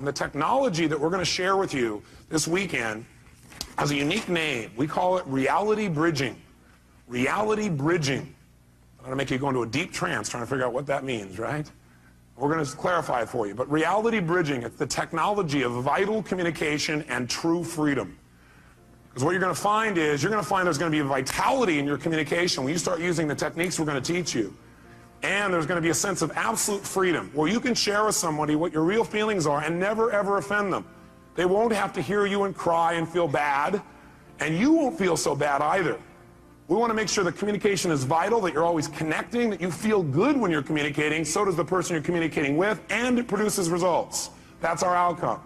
And the technology that we're going to share with you this weekend has a unique name. We call it reality bridging. Reality bridging. I'm going to make you go into a deep trance trying to figure out what that means, right? We're going to clarify it for you. But reality bridging, it's the technology of vital communication and true freedom. Because what you're going to find is, there's going to be a vitality in your communication when you start using the techniques we're going to teach you. And there's going to be a sense of absolute freedom where you can share with somebody what your real feelings are and never ever offend them. They won't have to hear you and cry and feel bad, and you won't feel so bad either. We want to make sure that communication is vital, that you're always connecting, that you feel good when you're communicating, so does the person you're communicating with, and it produces results. That's our outcome.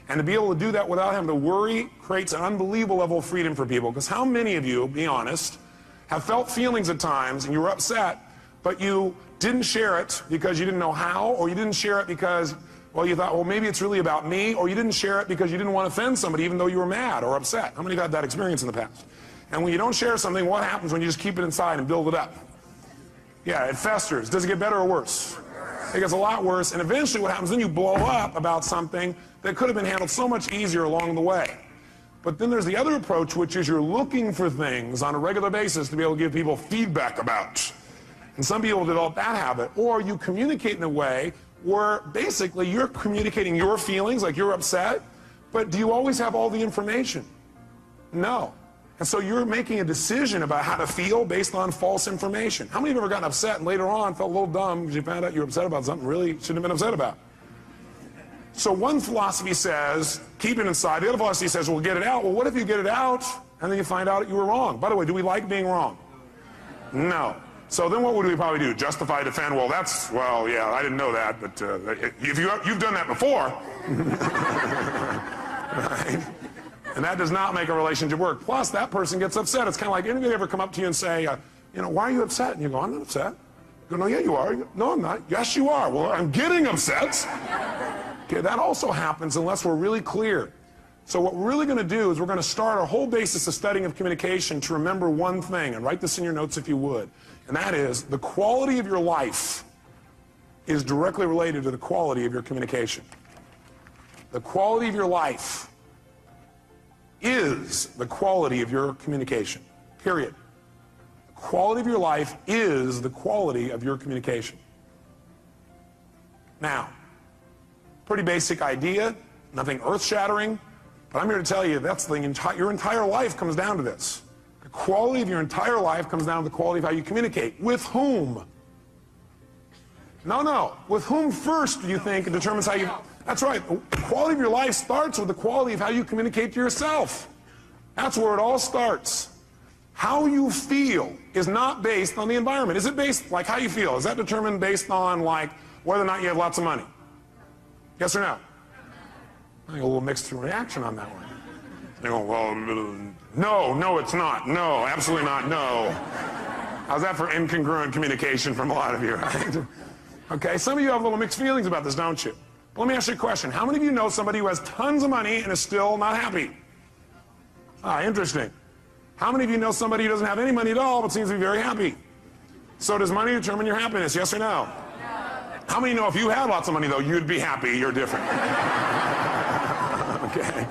And to be able to do that without having to worry creates an unbelievable level of freedom for people. Because how many of you, be honest, have felt feelings at times and you were upset, but you didn't share it because you didn't know how, or you didn't share it because, well, you thought, well, maybe it's really about me, or you didn't share it because you didn't want to offend somebody even though you were mad or upset? How many have had that experience in the past? And when you don't share something, what happens when you just keep it inside and build it up? Yeah, it festers. Does it get better or worse? It gets a lot worse, and eventually what happens, then you blow up about something that could have been handled so much easier along the way. But then there's the other approach, which is you're looking for things on a regular basis to be able to give people feedback about. And some people develop that habit. Or you communicate in a way where basically you're communicating your feelings, like you're upset, but do you always have all the information? No. And so you're making a decision about how to feel based on false information. How many of you have ever gotten upset and later on felt a little dumb because you found out you were upset about something you really shouldn't have been upset about? So one philosophy says, keep it inside. The other philosophy says, well, get it out. Well, what if you get it out and then you find out you were wrong? By the way, do we like being wrong? No. So then what would we probably do? Justify, defend? Well, yeah, I didn't know that, but if you've done that before. Right? And that does not make a relationship work. Plus, that person gets upset. It's kind of like, anybody ever come up to you and say, why are you upset? And you go, I'm not upset. You go, no, yeah, you are. You go, no, I'm not. Yes, you are. Well, I'm getting upset. Okay, that also happens unless we're really clear. So what we're really going to do is we're going to start our whole basis of studying of communication to remember one thing, and write this in your notes if you would, and that is the quality of your life is directly related to the quality of your communication. The quality of your life is the quality of your communication, period. The quality of your life is the quality of your communication. Now, pretty basic idea, nothing earth-shattering, but I'm here to tell you that's your entire life comes down to this. The quality of your entire life comes down to the quality of how you communicate. With whom? No. With whom first do you think it determines how you... That's right. The quality of your life starts with the quality of how you communicate to yourself. That's where it all starts. How you feel is not based on the environment. Is it based, like how you feel? Is that determined based on, like, whether or not you have lots of money? Yes or no? I think a little mixed reaction on that one. They go, well, no, it's not. No, absolutely not. No. How's that for incongruent communication from a lot of you, right? Okay, some of you have a little mixed feelings about this, don't you? Let me ask you a question. How many of you know somebody who has tons of money and is still not happy? Interesting. How many of you know somebody who doesn't have any money at all but seems to be very happy? So does money determine your happiness, yes or no? How many know if you had lots of money, though, you'd be happy? You're different. Okay.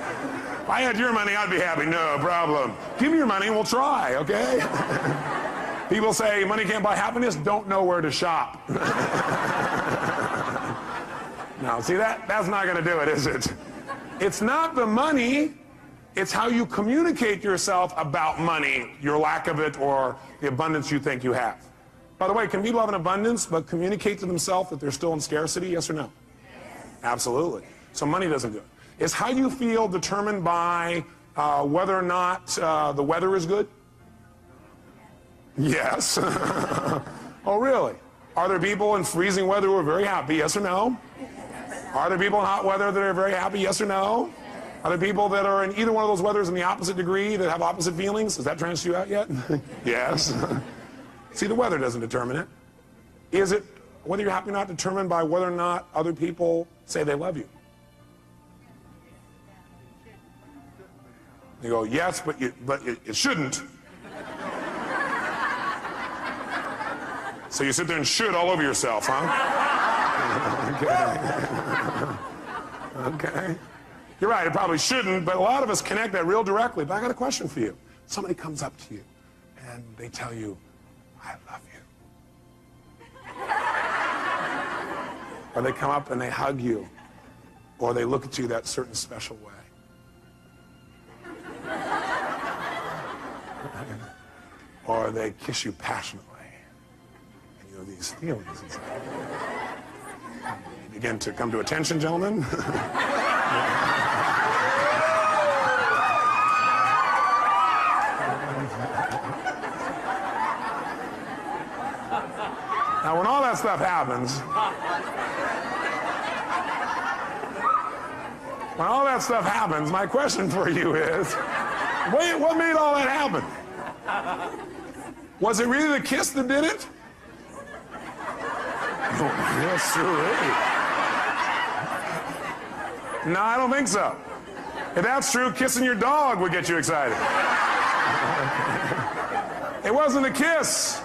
If I had your money, I'd be happy. No problem. Give me your money and we'll try, okay? People say money can't buy happiness, don't know where to shop. Now, see, that's not going to do it, is it? It's not the money. It's how you communicate to yourself about money, your lack of it, or the abundance you think you have. By the way, can people have an abundance but communicate to themselves that they're still in scarcity, yes or no? Yes. Absolutely. So money doesn't do it. Is how you feel determined by whether or not the weather is good? Yes. Oh, really? Are there people in freezing weather who are very happy, yes or no? Are there people in hot weather that are very happy, yes or no? Are there people that are in either one of those weathers in the opposite degree that have opposite feelings? Has that transferred you out yet? Yes. See, the weather doesn't determine it. Is it, whether you're happy or not, determined by whether or not other people say they love you? You go, yes, but it shouldn't. So you sit there and should all over yourself, huh? Okay. Okay? You're right, it probably shouldn't, but a lot of us connect that real directly. But I got a question for you. Somebody comes up to you and they tell you, I love you. Or they come up and they hug you. Or they look at you that certain special way. Or they kiss you passionately. And you have these feelings inside. You begin to come to attention, gentlemen. Now, when all that stuff happens, my question for you is, wait, what made all that happen? Was it really the kiss that did it? Oh, yes, sir. No, I don't think so. If that's true, kissing your dog would get you excited. It wasn't a kiss.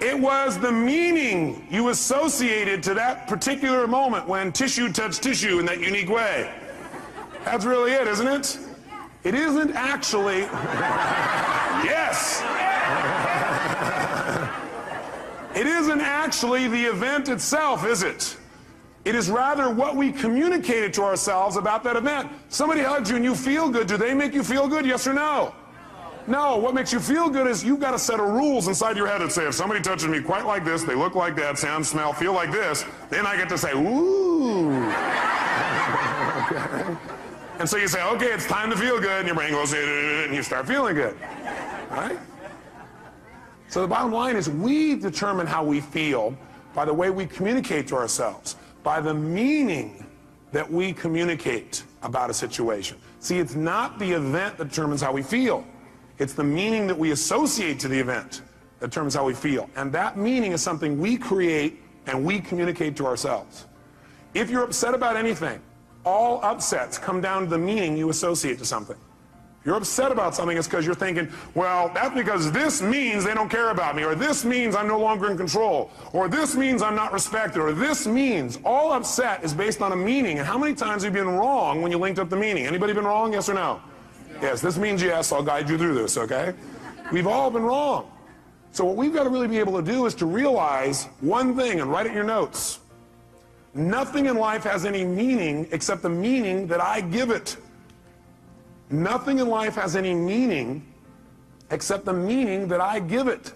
It was the meaning you associated to that particular moment when tissue touched tissue in that unique way. That's really it, isn't it? It isn't actually... Yes! It isn't actually the event itself, is it? It is rather what we communicated to ourselves about that event. Somebody hugs you and you feel good. Do they make you feel good, yes or no? No, what makes you feel good is you've got a set of rules inside your head that say, if somebody touches me quite like this, they look like that, sound, smell, feel like this, then I get to say, ooh. Okay. And so you say, okay, it's time to feel good, and your brain goes, and you start feeling good. Right? So the bottom line is we determine how we feel by the way we communicate to ourselves, by the meaning that we communicate about a situation. See, it's not the event that determines how we feel. It's the meaning that we associate to the event that determines how we feel. And that meaning is something we create and we communicate to ourselves. If you're upset about anything, all upsets come down to the meaning you associate to something. If you're upset about something, it's because you're thinking, well, that's because this means they don't care about me, or this means I'm no longer in control, or this means I'm not respected, or this means. All upset is based on a meaning. And how many times have you been wrong when you linked up the meaning? Anybody been wrong, yes or no? Yes, this means yes, I'll guide you through this, okay? We've all been wrong. So what we've got to really be able to do is to realize one thing and write it in your notes. Nothing in life has any meaning except the meaning that I give it. Nothing in life has any meaning except the meaning that I give it.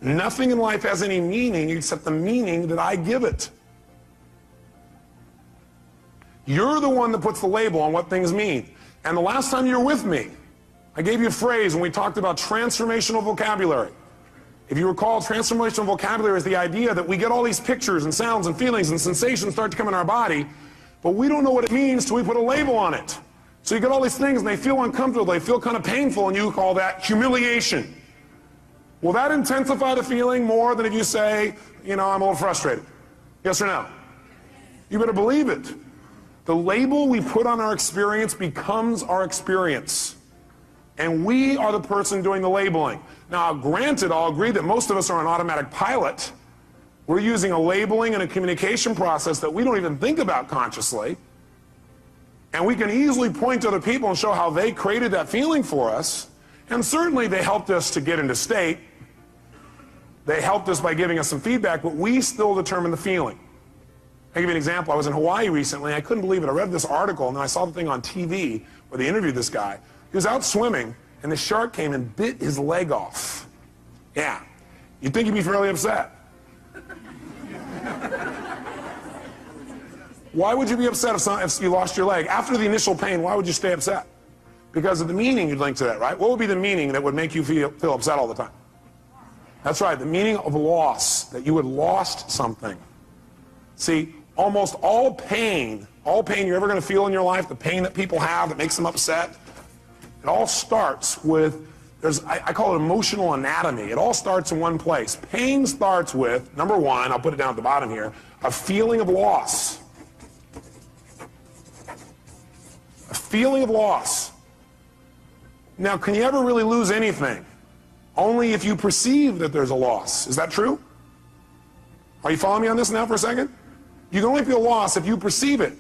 Nothing in life has any meaning except the meaning that I give it. You're the one that puts the label on what things mean. And the last time you were with me, I gave you a phrase when we talked about transformational vocabulary. If you recall, transformational vocabulary is the idea that we get all these pictures and sounds and feelings and sensations start to come in our body, but we don't know what it means till we put a label on it. So you get all these things and they feel uncomfortable, they feel kind of painful, and you call that humiliation. Will that intensify the feeling more than if you say, you know, I'm a little frustrated? Yes or no? You better believe it. The label we put on our experience becomes our experience. And we are the person doing the labeling. Now, granted, I'll agree that most of us are on automatic pilot. We're using a labeling and a communication process that we don't even think about consciously. And we can easily point to other people and show how they created that feeling for us. And certainly they helped us to get into state. They helped us by giving us some feedback, but we still determine the feeling. I'll give you an example. I was in Hawaii recently. I couldn't believe it. I read this article, and then I saw the thing on TV where they interviewed this guy. He was out swimming, and the shark came and bit his leg off. Yeah. You'd think he'd be fairly upset. Why would you be upset if you lost your leg? After the initial pain, why would you stay upset? Because of the meaning you'd link to that, right? What would be the meaning that would make you feel upset all the time? That's right, the meaning of loss, that you had lost something. See, almost all pain you're ever going to feel in your life, the pain that people have that makes them upset, it all starts with, I call it emotional anatomy. It all starts in one place. Pain starts with, number one, I'll put it down at the bottom here, a feeling of loss. A feeling of loss. Now, can you ever really lose anything? only if you perceive that there's a loss. Is that true? Are you following me on this now for a second? You can only feel loss if you perceive it.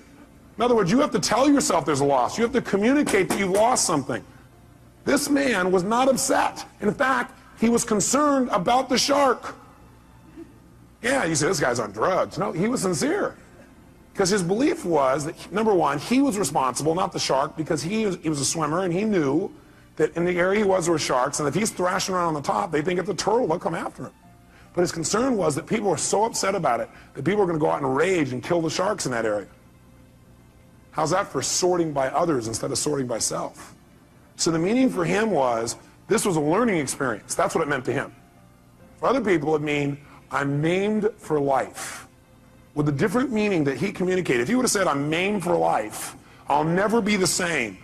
In other words, you have to tell yourself there's a loss. You have to communicate that you lost something. This man was not upset. In fact, he was concerned about the shark. Yeah, you say, this guy's on drugs. No, he was sincere. Because his belief was that, number one, he was responsible, not the shark, because he was a swimmer, and he knew that in the area he was, there were sharks, and if he's thrashing around on the top, they think it's a turtle, they'll come after him. But his concern was that people were so upset about it that people were going to go out and rage and kill the sharks in that area. How's that for sorting by others instead of sorting by self? So the meaning for him was, this was a learning experience. That's what it meant to him. For other people, it mean, I'm maimed for life. With a different meaning that he communicated. If he would have said, I'm maimed for life, I'll never be the same.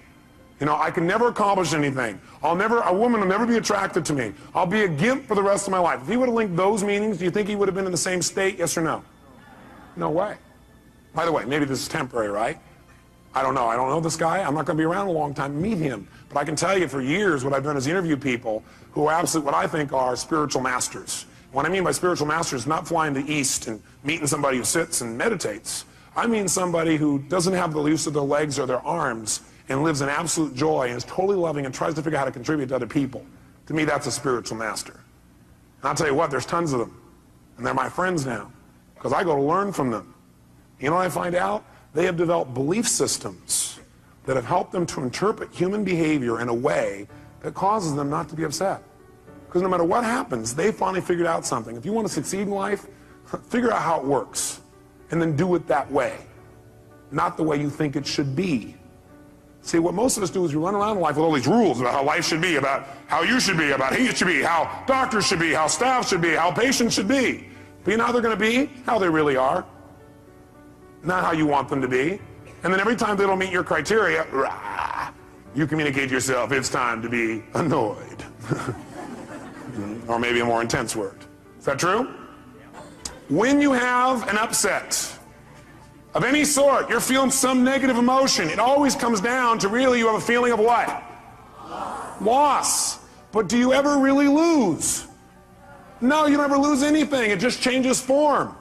You know, I can never accomplish anything. A woman will never be attracted to me. I'll be a gimp for the rest of my life. If he would have linked those meanings, do you think he would have been in the same state, yes or no? No way. By the way, maybe this is temporary, right? I don't know. I don't know this guy. I'm not going to be around a long time to meet him. But I can tell you for years what I've done is interview people who are absolutely what I think are spiritual masters. What I mean by spiritual masters is not flying to the east and meeting somebody who sits and meditates. I mean somebody who doesn't have the use of their legs or their arms and lives in absolute joy and is totally loving and tries to figure out how to contribute to other people. To me, that's a spiritual master. And I'll tell you what, there's tons of them. And they're my friends now because I go to learn from them. You know what I find out? They have developed belief systems that have helped them to interpret human behavior in a way that causes them not to be upset. Because no matter what happens, they finally figured out something. If you want to succeed in life, figure out how it works and then do it that way, not the way you think it should be. See, what most of us do is we run around in life with all these rules about how life should be, about how you should be, about he should be, how doctors should be, how staff should be, how patients should be. But you know how they're going to be? How they really are. Not how you want them to be. And then every time they don't meet your criteria, rah, you communicate to yourself, it's time to be annoyed. Or maybe a more intense word. Is that true? When you have an upset of any sort, you're feeling some negative emotion, it always comes down to really you have a feeling of what? Loss. But do you ever really lose? No, you don't ever lose anything. It just changes form.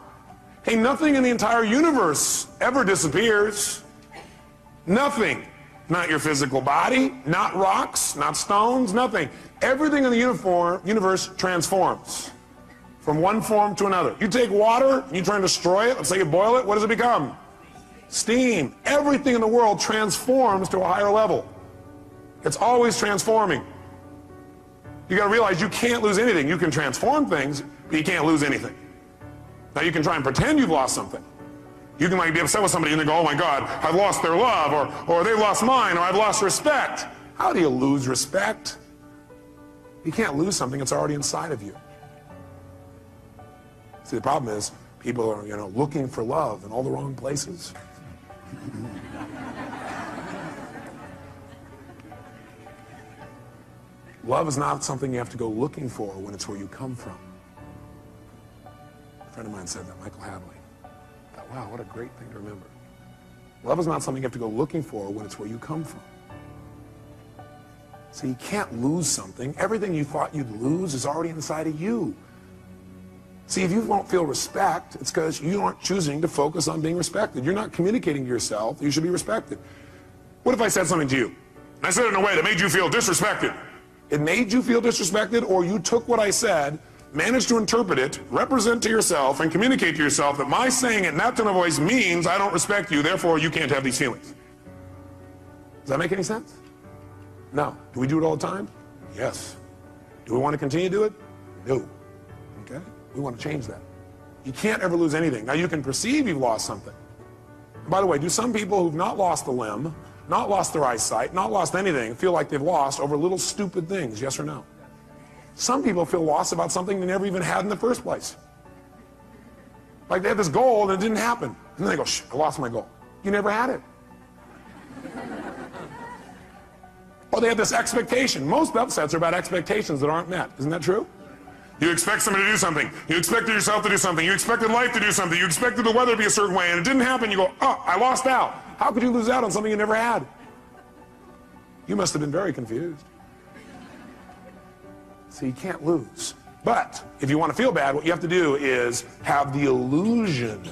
Hey, nothing in the entire universe ever disappears. Nothing. Not your physical body, not rocks, not stones, nothing. Everything in the universe transforms from one form to another. You take water and you try and destroy it, let's say you boil it, what does it become? Steam. Everything in the world transforms to a higher level. It's always transforming. You got to realize you can't lose anything. You can transform things, but you can't lose anything. Now you can try and pretend you've lost something. You can like be upset with somebody and they go, oh my God, I've lost their love, or they've lost mine, or I've lost respect. How do you lose respect? You can't lose something that's already inside of you. See, the problem is people are, looking for love in all the wrong places. Love is not something you have to go looking for when it's where you come from. A friend of mine said that, Michael Hadley. I thought, wow, what a great thing to remember. Love is not something you have to go looking for when it's where you come from. So you can't lose something. Everything you thought you'd lose is already inside of you. See, if you won't feel respect, it's because you aren't choosing to focus on being respected. You're not communicating to yourself that you should be respected. What if I said something to you? And I said it in a way that made you feel disrespected. It made you feel disrespected, or you took what I said, managed to interpret it, represent to yourself, and communicate to yourself that my saying it in that tone of voice means I don't respect you, therefore you can't have these feelings. Does that make any sense? No. Do we do it all the time? Yes. Do we want to continue to do it? No. Okay? We want to change that. You can't ever lose anything. Now you can perceive you've lost something. And by the way, do some people who've not lost a limb, not lost their eyesight, not lost anything, feel like they've lost over little stupid things, yes or no? Some people feel lost about something they never even had in the first place. Like they had this goal and it didn't happen. And then they go, shh, I lost my goal. You never had it. Or they have this expectation. Most upsets are about expectations that aren't met. Isn't that true? You expect somebody to do something. You expected yourself to do something. You expected life to do something. You expected the weather to be a certain way and it didn't happen. You go, oh, I lost out. How could you lose out on something you never had? You must have been very confused. So you can't lose. But if you want to feel bad, what you have to do is have the illusion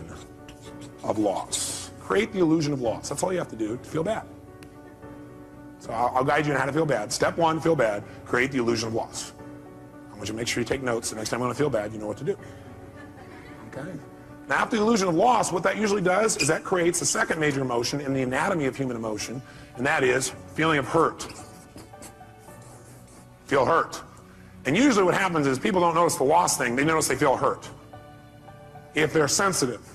of loss. Create the illusion of loss. That's all you have to do to feel bad. So I'll guide you on how to feel bad. Step one, feel bad. Create the illusion of loss. I want you to make sure you take notes. The next time you want to feel bad, you know what to do. Okay? Now, after the illusion of loss, what that usually does is that creates the second major emotion in the anatomy of human emotion, and that is feeling of hurt. Feel hurt. And usually what happens is people don't notice the loss thing, they notice they feel hurt. If they're sensitive.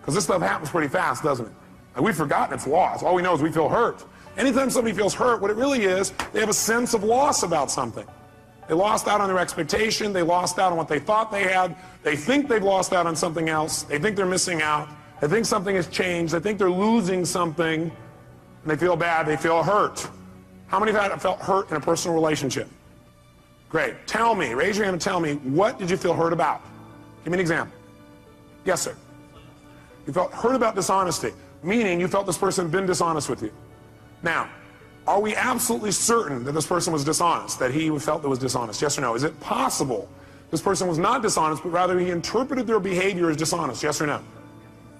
Because this stuff happens pretty fast, doesn't it? Like, we've forgotten it's loss. All we know is we feel hurt. Anytime somebody feels hurt, what it really is, they have a sense of loss about something. They lost out on their expectation, they lost out on what they thought they had, they think they've lost out on something else, they think they're missing out, they think something has changed, they think they're losing something, and they feel bad, they feel hurt. How many have felt hurt in a personal relationship? Great. Tell me, raise your hand and tell me, what did you feel hurt about? Give me an example. Yes, sir. You felt hurt about dishonesty, meaning you felt this person had been dishonest with you. Now, are we absolutely certain that this person was dishonest, that he felt that was dishonest? Yes or no? Is it possible this person was not dishonest, but rather he interpreted their behavior as dishonest? Yes or no?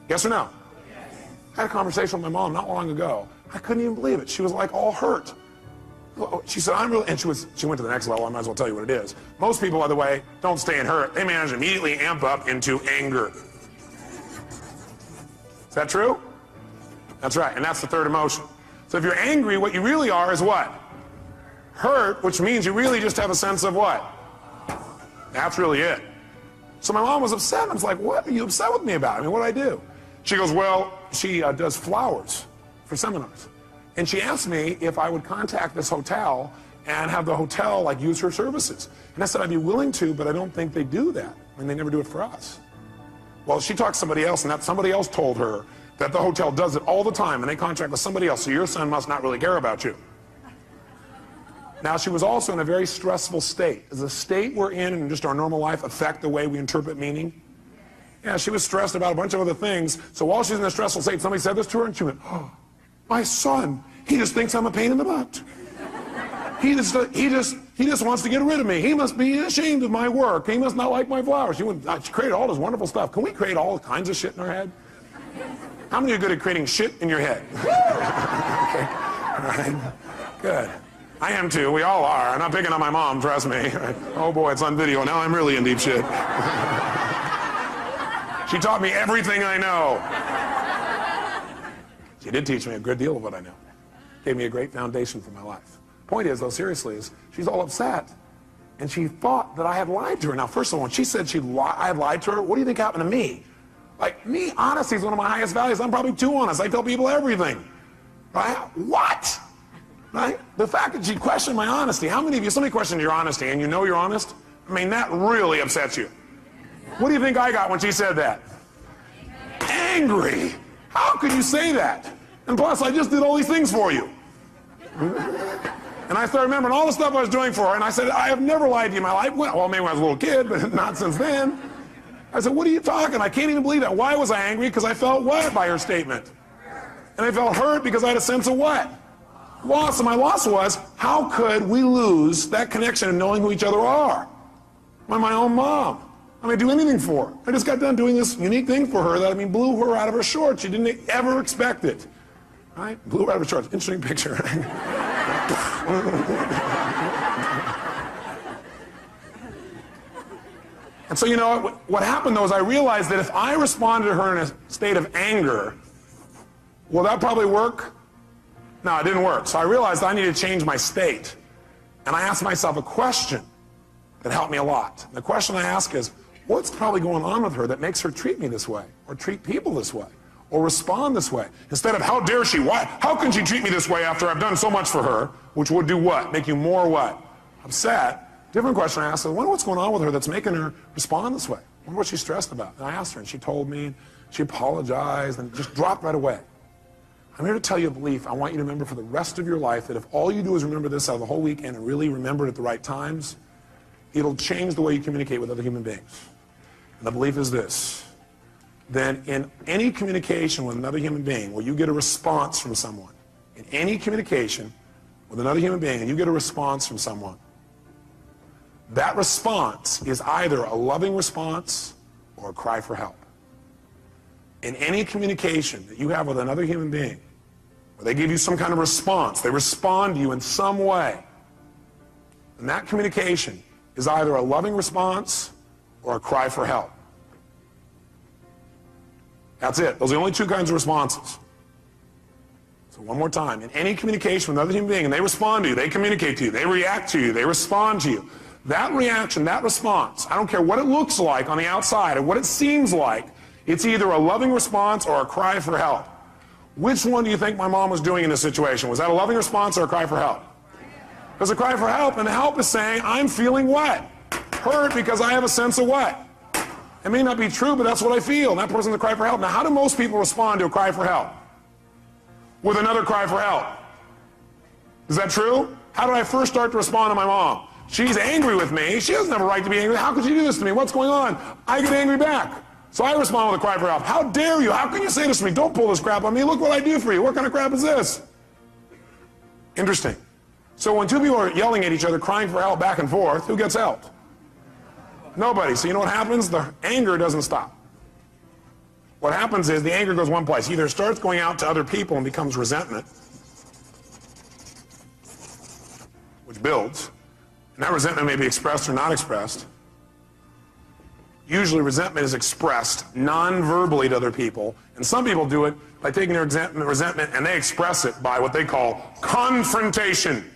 Yes or no? Yes. I had a conversation with my mom not long ago. I couldn't even believe it. She was like all hurt. She said, I'm really, and she went to the next level. I might as well tell you what it is. Most people, by the way, don't stay in hurt. They manage to immediately amp up into anger. Is that true? That's right, and that's the third emotion. So if you're angry, what you really are is what? Hurt, which means you really just have a sense of what? That's really it. So my mom was upset. I was like, what are you upset with me about? I mean, what did I do? She goes, well, she does flowers for seminars. And she asked me if I would contact this hotel and have the hotel like use her services. And I said I'd be willing to, but I don't think they do that. And they never do it for us. Well, she talked to somebody else, and that somebody else told her that the hotel does it all the time, and they contract with somebody else, so your son must not really care about you. Now, she was also in a very stressful state. Does the state we're in just our normal life affect the way we interpret meaning? Yeah, she was stressed about a bunch of other things, so while she's in a stressful state, somebody said this to her, and she went, oh, my son, he just thinks I'm a pain in the butt. He just wants to get rid of me. He must be ashamed of my work. He must not like my flowers. She created all this wonderful stuff. Can we create all kinds of shit in our head? How many are good at creating shit in your head? Okay. All right. Good. I am too. We all are. I'm not picking on my mom, trust me. Oh boy, it's on video. Now I'm really in deep shit. She taught me everything I know. She did teach me a good deal of what I know. Gave me a great foundation for my life. Point is, though, seriously, is she's all upset. And she thought that I had lied to her. Now, first of all, when she said I had lied to her, what do you think happened to me? Like, me, honesty is one of my highest values. I'm probably too honest. I tell people everything. Right? What? Right? The fact that she questioned my honesty. How many of you, somebody questioned your honesty and you know you're honest? I mean, that really upsets you. What do you think I got when she said that? Angry. How could you say that? And plus, I just did all these things for you. And I started remembering all the stuff I was doing for her, and I said, I have never lied to you in my life. Well, maybe when I was a little kid, but not since then. I said, what are you talking? I can't even believe that. Why was I angry? Because I felt what by her statement? And I felt hurt because I had a sense of what? Loss. And my loss was, how could we lose that connection of knowing who each other are? I'm my own mom. I mean, do anything for her. I just got done doing this unique thing for her that, I mean, blew her out of her shorts. She didn't ever expect it. Right? Blew her out of her shorts. Interesting picture. And so, you know, what happened, though, is I realized that if I responded to her in a state of anger, will that probably work? No, it didn't work. So I realized I needed to change my state. And I asked myself a question that helped me a lot. And the question I ask is, what's probably going on with her that makes her treat me this way, or treat people this way, or respond this way? Instead of, how dare she? Why? How can she treat me this way after I've done so much for her? Which would do what? Make you more what? Upset. Different question I asked. I wonder what's going on with her that's making her respond this way. I wonder what she's stressed about. And I asked her, and she told me, and she apologized, and just dropped right away. I'm here to tell you a belief I want you to remember for the rest of your life, that if all you do is remember this out of the whole weekend and really remember it at the right times, it'll change the way you communicate with other human beings. And the belief is this: then in any communication with another human being where you get a response from someone, in any communication with another human being and you get a response from someone, that response is either a loving response or a cry for help. In any communication that you have with another human being, where they give you some kind of response, they respond to you in some way, and that communication is either a loving response or a cry for help. That's it. Those are the only two kinds of responses. So one more time. In any communication with another human being, and they respond to you, they communicate to you, they react to you, they respond to you, that reaction, that response, I don't care what it looks like on the outside or what it seems like, it's either a loving response or a cry for help. Which one do you think my mom was doing in this situation? Was that a loving response or a cry for help? It was a cry for help, and the help is saying, I'm feeling what? Hurt because I have a sense of what? It may not be true, but that's what I feel. And that person's a cry for help. Now, how do most people respond to a cry for help? With another cry for help. Is that true? How did I first start to respond to my mom? She's angry with me. She doesn't have a right to be angry. How could she do this to me? What's going on? I get angry back. So I respond with a cry for help. How dare you? How can you say this to me? Don't pull this crap on me. Look what I do for you. What kind of crap is this? Interesting. So when two people are yelling at each other, crying for help back and forth, who gets helped? Nobody. So you know what happens? The anger doesn't stop. What happens is the anger goes one place. Either it starts going out to other people and becomes resentment, which builds. And that resentment may be expressed or not expressed. Usually resentment is expressed non-verbally to other people. And some people do it by taking their resentment and they express it by what they call confrontation.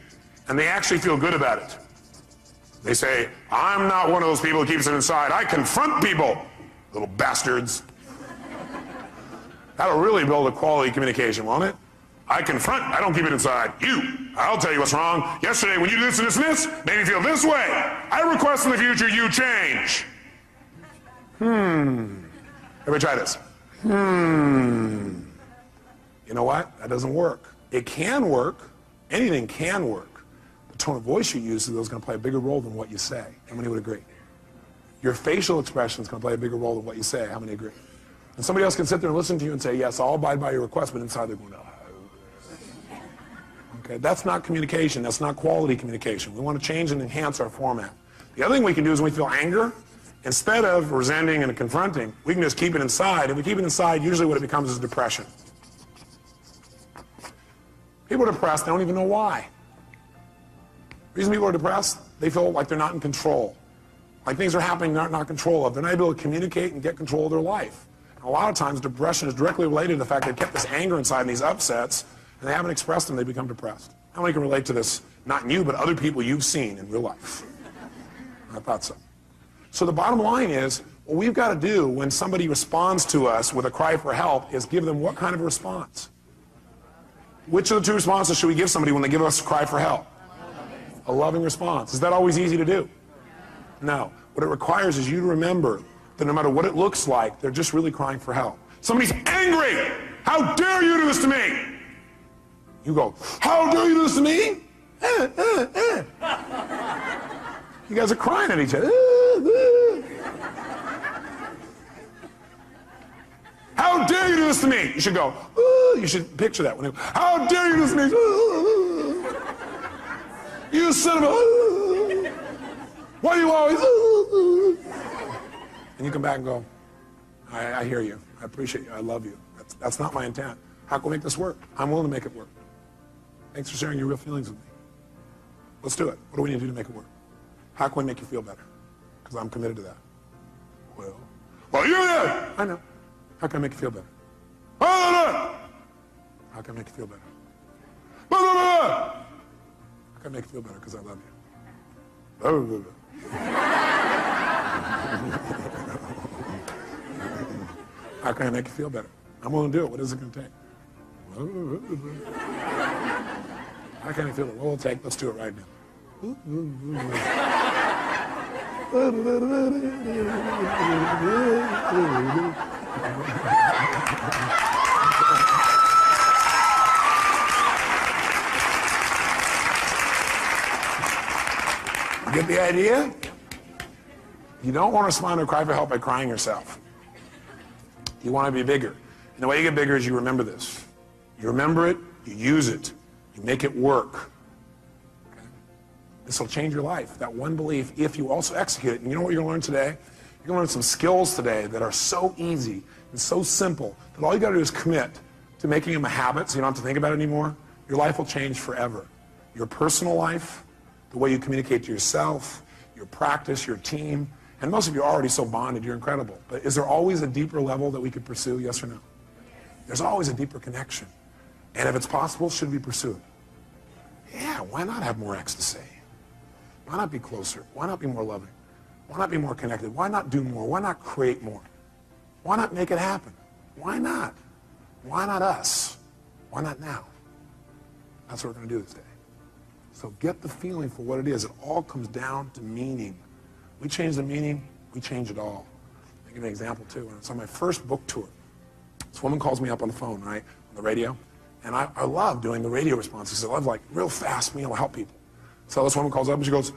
And they actually feel good about it. They say, I'm not one of those people who keeps it inside. I confront people, little bastards. That'll really build a quality communication, won't it? I confront, I don't keep it inside. I'll tell you what's wrong. Yesterday when you did this and this and this, made me feel this way. I request in the future you change. Everybody try this. You know what? That doesn't work. It can work. Anything can work. The tone of voice you use is going to play a bigger role than what you say. How many would agree? Your facial expression is going to play a bigger role than what you say. How many agree? And somebody else can sit there and listen to you and say, yes, I'll abide by your request, but inside they're going, oh. Okay, that's not communication. That's not quality communication. We want to change and enhance our format. The other thing we can do is when we feel anger, instead of resenting and confronting, we can just keep it inside. If we keep it inside, usually what it becomes is depression. People are depressed, they don't even know why. The reason people are depressed, they feel like they're not in control. Like things are happening they're not in control of. They're not able to communicate and get control of their life. And a lot of times depression is directly related to the fact they've kept this anger inside and these upsets, and they haven't expressed them, they become depressed. How many can relate to this? Not in you, but other people you've seen in real life. I thought so. So the bottom line is, what we've got to do when somebody responds to us with a cry for help is give them what kind of a response? Which of the two responses should we give somebody when they give us a cry for help? A loving response. Is that always easy to do? No. What it requires is you to remember that no matter what it looks like, they're just really crying for help. Somebody's angry. How dare you do this to me? You go, how dare you do this to me? You guys are crying at each other. How dare you do this to me? You should go, you should picture that. When how dare you do this to me? You son of a, why do you always, and you come back and go, I hear you. I appreciate you. I love you. That's not my intent. How can we make this work? I'm willing to make it work. Thanks for sharing your real feelings with me. Let's do it. What do we need to do to make it work? How can we make you feel better? Because I'm committed to that. Well, you're there. I know. How can I make you feel better? How can I make you feel better? How can I make you feel better? Because I love you. How can I make you feel better? I'm willing to do it. What is it going to take? How can I feel it? What will it take? Let's do it right now. Get the idea? You don't want to respond to a cry for help by crying yourself. You want to be bigger. And the way you get bigger is you remember this. You remember it, you use it, you make it work. Okay? This will change your life. That one belief, if you also execute it. And you know what you're going to learn today? You're going to learn some skills today that are so easy and so simple that all you got to do is commit to making them a habit so you don't have to think about it anymore. Your life will change forever. Your personal life, the way you communicate to yourself, your practice, your team, and most of you are already so bonded, you're incredible. But is there always a deeper level that we could pursue, yes or no? There's always a deeper connection. And if it's possible, should we pursue it? Yeah, why not have more ecstasy? Why not be closer? Why not be more loving? Why not be more connected? Why not do more? Why not create more? Why not make it happen? Why not? Why not us? Why not now? That's what we're going to do this day. So get the feeling for what it is. It all comes down to meaning. We change the meaning, we change it all. I'll give you an example too. When I was on my first book tour, this woman calls me up on the phone, right, on the radio, and I love doing the radio responses. I love like real fast being able to help people. So this woman calls up and she goes,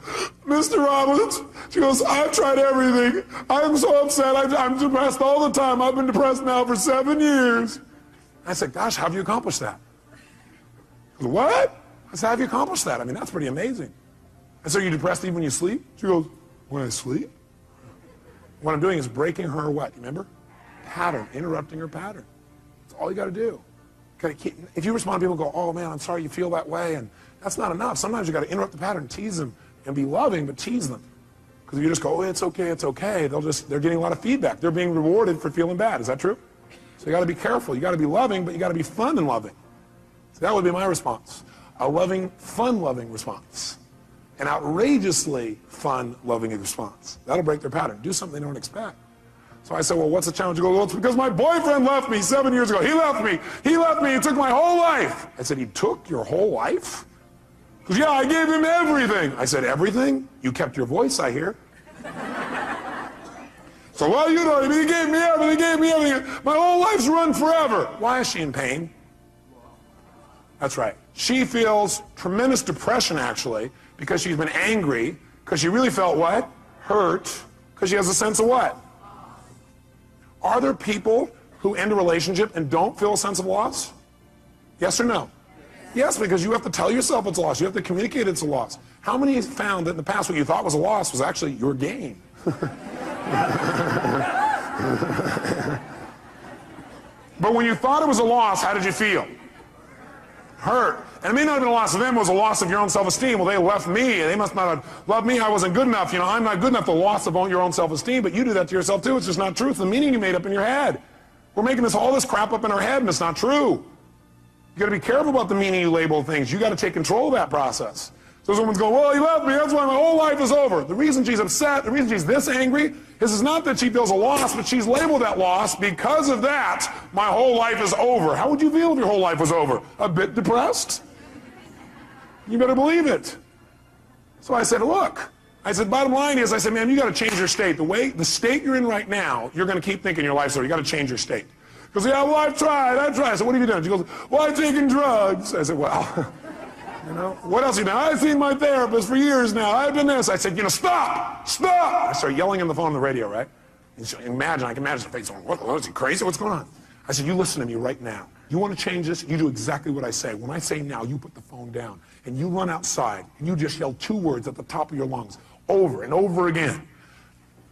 Mr. Robbins, she goes, I've tried everything. I'm so upset. I'm depressed all the time. I've been depressed now for 7 years. I said, gosh, how have you accomplished that? She goes, what? I said, how have you accomplished that? I mean, that's pretty amazing. I said, are you depressed even when you sleep? She goes, when I sleep? What I'm doing is breaking her what? Remember? Pattern, interrupting her pattern. That's all you got to do. If you respond to people and go, oh man, I'm sorry you feel that way, and that's not enough. Sometimes you got to interrupt the pattern, tease them, and be loving, but tease them. Because if you just go, oh, it's okay, they're getting a lot of feedback. They're being rewarded for feeling bad. Is that true? So you got to be careful. You got to be loving, but you got to be fun and loving. So that would be my response. A loving, fun-loving response. An outrageously fun, loving response. That'll break their pattern. Do something they don't expect. So I said, well, what's the challenge? You go, well, it's because my boyfriend left me 7 years ago. He left me. He took my whole life. I said, he took your whole life? He goes, yeah, I gave him everything. I said, everything? You kept your voice, I hear. So, well, you know, he gave me everything. My whole life's run forever. Why is she in pain? That's right. She feels tremendous depression, actually, because she's been angry, because she really felt what? Hurt, because she has a sense of what? Are there people who end a relationship and don't feel a sense of loss? Yes or no? Yes, because you have to tell yourself it's a loss. You have to communicate it's a loss. How many found that in the past what you thought was a loss was actually your gain? But when you thought it was a loss, how did you feel? Hurt. And it may not have been a loss of them, it was a loss of your own self-esteem. Well, they left me, and they must not have loved me. I wasn't good enough. You know, I'm not good enough. The loss of your own self-esteem, but you do that to yourself too. It's just not true. It's the meaning you made up in your head. We're making all this crap up in our head, and it's not true. You got to be careful about the meaning you label things. You got to take control of that process. So someone's going, well, he left me. That's why my whole life is over. The reason she's upset, the reason she's this angry, is not that she feels a loss, but she's labeled that loss. Because of that, my whole life is over. How would you feel if your whole life was over? A bit depressed? You better believe it. So I said, look. I said, bottom line is, I said, man, you got to change your state. The state you're in right now, you're going to keep thinking your life's over. You got to change your state. He goes, yeah, well, I've tried. I said, what have you done? She goes, well, I've taken drugs. I said, well, you know, what else have you done? I've seen my therapist for years now. I've done this. I said, you know, stop. I started yelling on the phone on the radio, right? And so I can imagine her face going, what, is he crazy? What's going on? I said, you listen to me right now. You want to change this? You do exactly what I say. When I say now, you put the phone down, and you run outside, and you just yell 2 words at the top of your lungs, over and over again.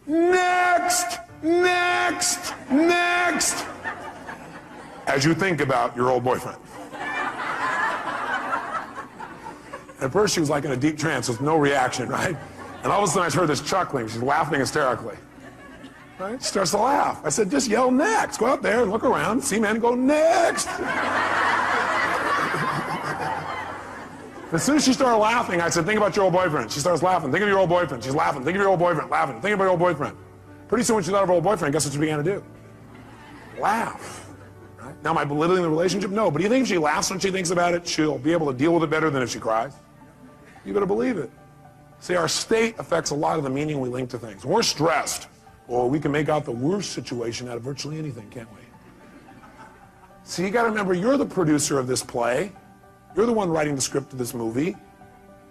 Next! Next! Next! As you think about your old boyfriend. At first, she was like in a deep trance with no reaction, right? And all of a sudden, I heard this chuckling. She's laughing hysterically. Right? She starts to laugh. I said, just yell next. Go out there and look around, see men, go next. As soon as she started laughing, I said, think about your old boyfriend. She starts laughing. Think of your old boyfriend. She's laughing. Think of your old boyfriend. Laughing. Think about your old boyfriend. Pretty soon when she thought of her old boyfriend, guess what she began to do? Laugh. Right? Now, am I belittling the relationship? No. But do you think if she laughs when she thinks about it, she'll be able to deal with it better than if she cries? You better believe it. See, our state affects a lot of the meaning we link to things. When we're stressed, well, we can make out the worst situation out of virtually anything, can't we? See, you got to remember, you're the producer of this play. You're the one writing the script of this movie.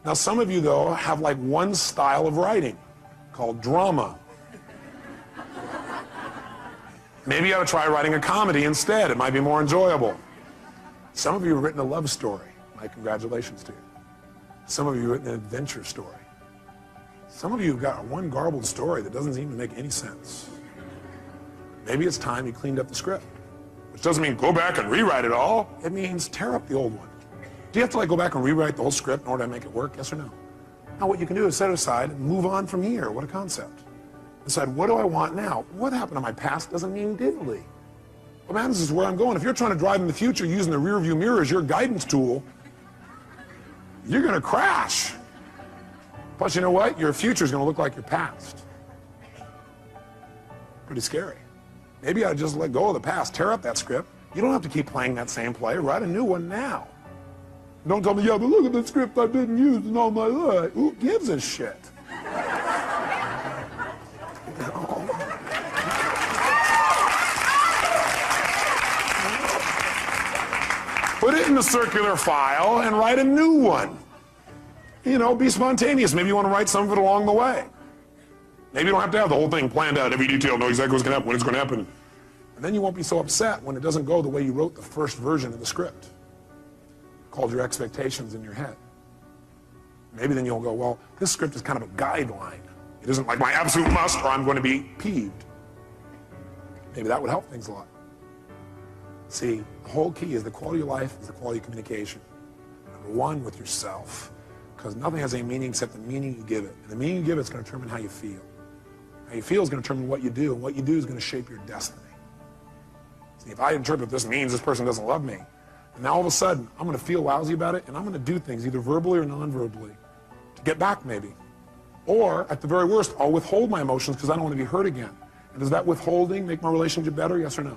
Now, some of you, though, have like one style of writing called drama. Maybe you ought to try writing a comedy instead. It might be more enjoyable. Some of you have written a love story. My congratulations to you. Some of you have written an adventure story. Some of you have got one garbled story that doesn't seem to make any sense. Maybe it's time you cleaned up the script. Which doesn't mean go back and rewrite it all. It means tear up the old one. Do you have to go back and rewrite the whole script in order to make it work? Yes or no? Now what you can do is set it aside and move on from here. What a concept. Decide, what do I want now? What happened in my past doesn't mean diddly. What matters is where I'm going. If you're trying to drive in the future using the rear view mirror as your guidance tool, you're going to crash. Plus, you know what? Your future is going to look like your past. Pretty scary. Maybe I just let go of the past, tear up that script. You don't have to keep playing that same play. Write a new one now. Don't tell me, yeah, but look at the script I didn't use in all my life. Who gives a shit? Put it in the circular file and write a new one. You know, be spontaneous. Maybe you want to write some of it along the way. Maybe you don't have to have the whole thing planned out, every detail, know exactly what's going to happen, when it's going to happen. And then you won't be so upset when it doesn't go the way you wrote the first version of the script. Called your expectations in your head. Maybe then you'll go, well, this script is kind of a guideline. It isn't like my absolute must or I'm going to be peeved. Maybe that would help things a lot. See, the whole key is the quality of life is the quality of communication. Number one, with yourself. Because nothing has any meaning except the meaning you give it. And the meaning you give it is going to determine how you feel. How you feel is going to determine what you do, and what you do is going to shape your destiny. See, if I interpret this means this person doesn't love me, and now all of a sudden I'm going to feel lousy about it, and I'm going to do things either verbally or non-verbally to get back maybe. Or, at the very worst, I'll withhold my emotions because I don't want to be hurt again. And does that withholding make my relationship better, yes or no?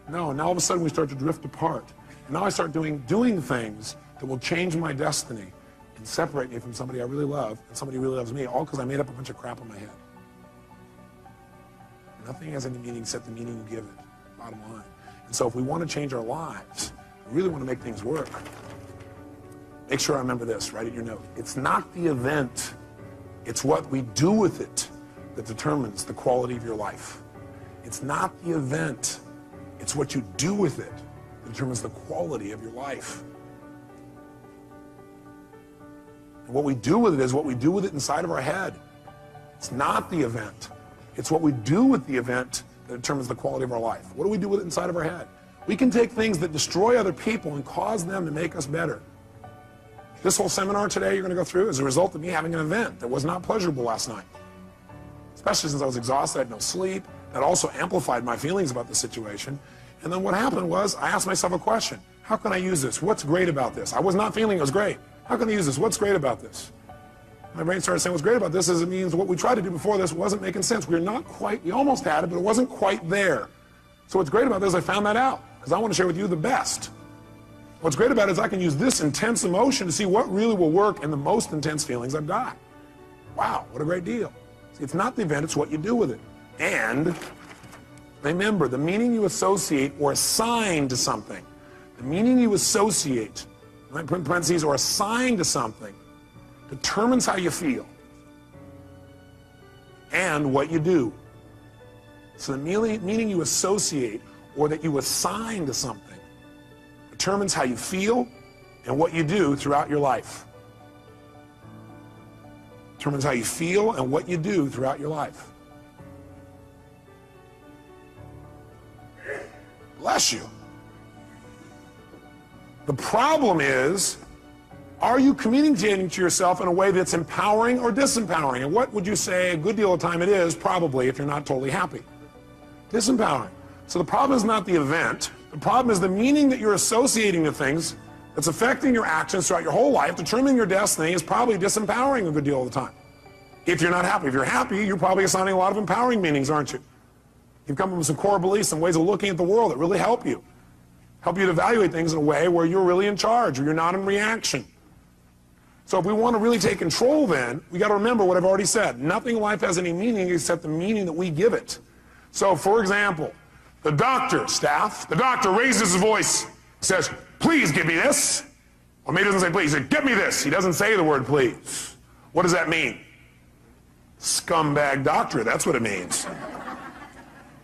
No, and now all of a sudden we start to drift apart. And now I start doing things that will change my destiny and separate me from somebody I really love and somebody who really loves me, all because I made up a bunch of crap in my head. Nothing has any meaning except the meaning you give it, bottom line. And so if we want to change our lives, we really want to make things work, make sure I remember this, write it in your note. It's not the event, it's what we do with it that determines the quality of your life. It's not the event, it's what you do with it that determines the quality of your life. And what we do with it is what we do with it inside of our head. It's not the event. It's what we do with the event that determines the quality of our life. What do we do with it inside of our head? We can take things that destroy other people and cause them to make us better. This whole seminar today you're going to go through is a result of me having an event that was not pleasurable last night. Especially since I was exhausted, I had no sleep. That also amplified my feelings about the situation. And then what happened was I asked myself a question. How can I use this? What's great about this? I was not feeling it was great. How can I use this? What's great about this? My brain started saying what's great about this is it means what we tried to do before this wasn't making sense. We almost had it, but it wasn't quite there. So what's great about this, I found that out because I want to share with you the best. What's great about it is I can use this intense emotion to see what really will work in the most intense feelings I've got. Wow, what a great deal. See, it's not the event, it's what you do with it. And remember, the meaning you associate or assign to something, the meaning you associate, right, put in parentheses, or assign to something, determines how you feel and what you do. So the meaning you associate or that you assign to something determines how you feel and what you do throughout your life. Determines how you feel and what you do throughout your life. Bless you. The problem is, are you communicating to yourself in a way that's empowering or disempowering? And what would you say a good deal of time it is, probably, if you're not totally happy? Disempowering. So the problem is not the event. The problem is the meaning that you're associating to things that's affecting your actions throughout your whole life, determining your destiny, is probably disempowering a good deal of the time. If you're not happy. If you're happy, you're probably assigning a lot of empowering meanings, aren't you? You've come up with some core beliefs and ways of looking at the world that really help you. Help you to evaluate things in a way where you're really in charge or you're not in reaction. So if we want to really take control then, we got to remember what I've already said. Nothing in life has any meaning except the meaning that we give it. So for example, the doctor raises his voice, says, please give me this. Or maybe he doesn't say please, he says, get me this. He doesn't say the word please. What does that mean? Scumbag doctor, that's what it means.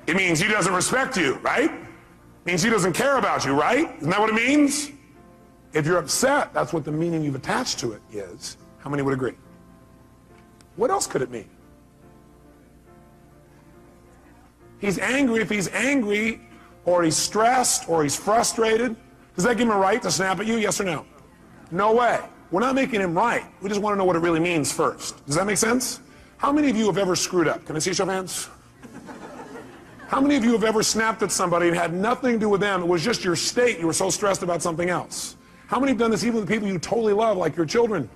It means he doesn't respect you, right? It means he doesn't care about you, right? Isn't that what it means? If you're upset, that's what the meaning you've attached to it is. How many would agree? What else could it mean? He's angry. If he's angry, or he's stressed, or he's frustrated, does that give him a right to snap at you, yes or no? No way. We're not making him right. We just want to know what it really means first. Does that make sense? How many of you have ever screwed up? Can I see your hands? How many of you have ever snapped at somebody and had nothing to do with them? It was just your state. You were so stressed about something else. How many have done this even with people you totally love, like your children?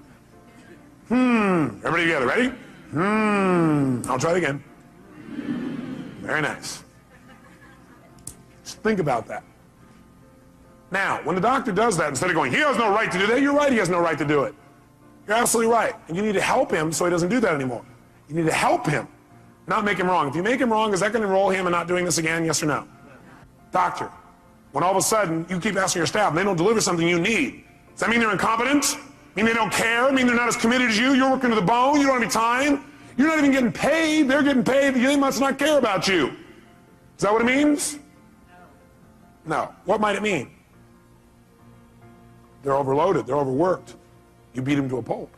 Everybody together, ready? I'll try it again. Very nice. Just think about that. Now, when the doctor does that, instead of going, he has no right to do that, you're right, he has no right to do it. You're absolutely right. And you need to help him so he doesn't do that anymore. You need to help him, not make him wrong. If you make him wrong, is that going to enroll him in not doing this again, yes or no? Doctor, when all of a sudden you keep asking your staff and they don't deliver something you need, does that mean they're incompetent? Mean they don't care? Mean they're not as committed as you? You're working to the bone, you don't have any time? You're not even getting paid, they're getting paid, they must not care about you. Is that what it means? No. What might it mean? They're overloaded, they're overworked. You beat them to a pulp.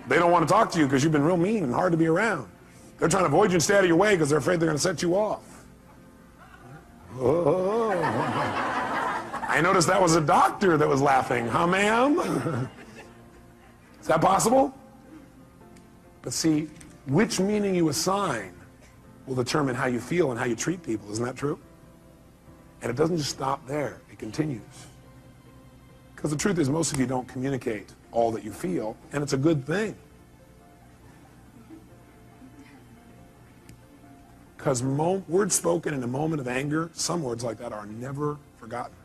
They don't want to talk to you because you've been real mean and hard to be around. They're trying to avoid you and stay out of your way because they're afraid they're going to set you off. Oh. I noticed that was a doctor that was laughing. Huh, ma'am? Is that possible? But see, which meaning you assign will determine how you feel and how you treat people. Isn't that true? And it doesn't just stop there. It continues. Because the truth is, most of you don't communicate all that you feel, and it's a good thing. Because words spoken in a moment of anger, some words like that are never forgotten.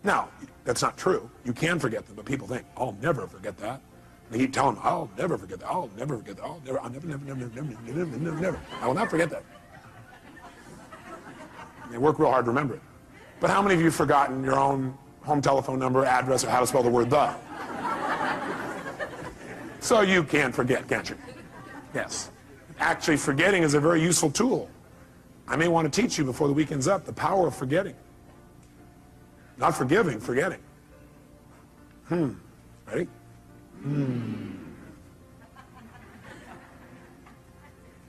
Now, that's not true. You can forget them, but people think, I'll never forget that. And they keep telling them, I'll never forget that. I'll never forget that. I'll never, never. I will not forget that. And they work real hard to remember it. But how many of you have forgotten your own home telephone number, address, or how to spell the word the? So you can forget, can't you? Yes. Actually, forgetting is a very useful tool. I may want to teach you before the weekend's up the power of forgetting. Not forgiving, forgetting. Ready?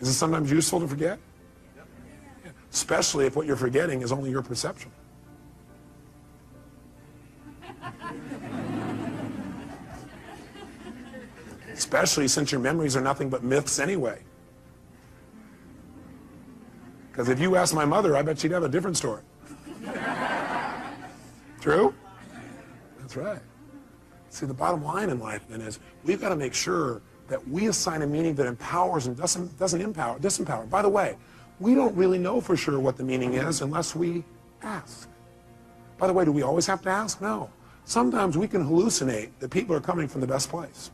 Is it sometimes useful to forget? Yeah. Especially if what you're forgetting is only your perception. Especially since your memories are nothing but myths anyway. Because if you asked my mother, I bet she'd have a different story. True? That's right. See, the bottom line in life then is we've got to make sure that we assign a meaning that empowers and doesn't disempower. By the way, we don't really know for sure what the meaning is unless we ask. By the way, do we always have to ask? No. Sometimes we can hallucinate that people are coming from the best place.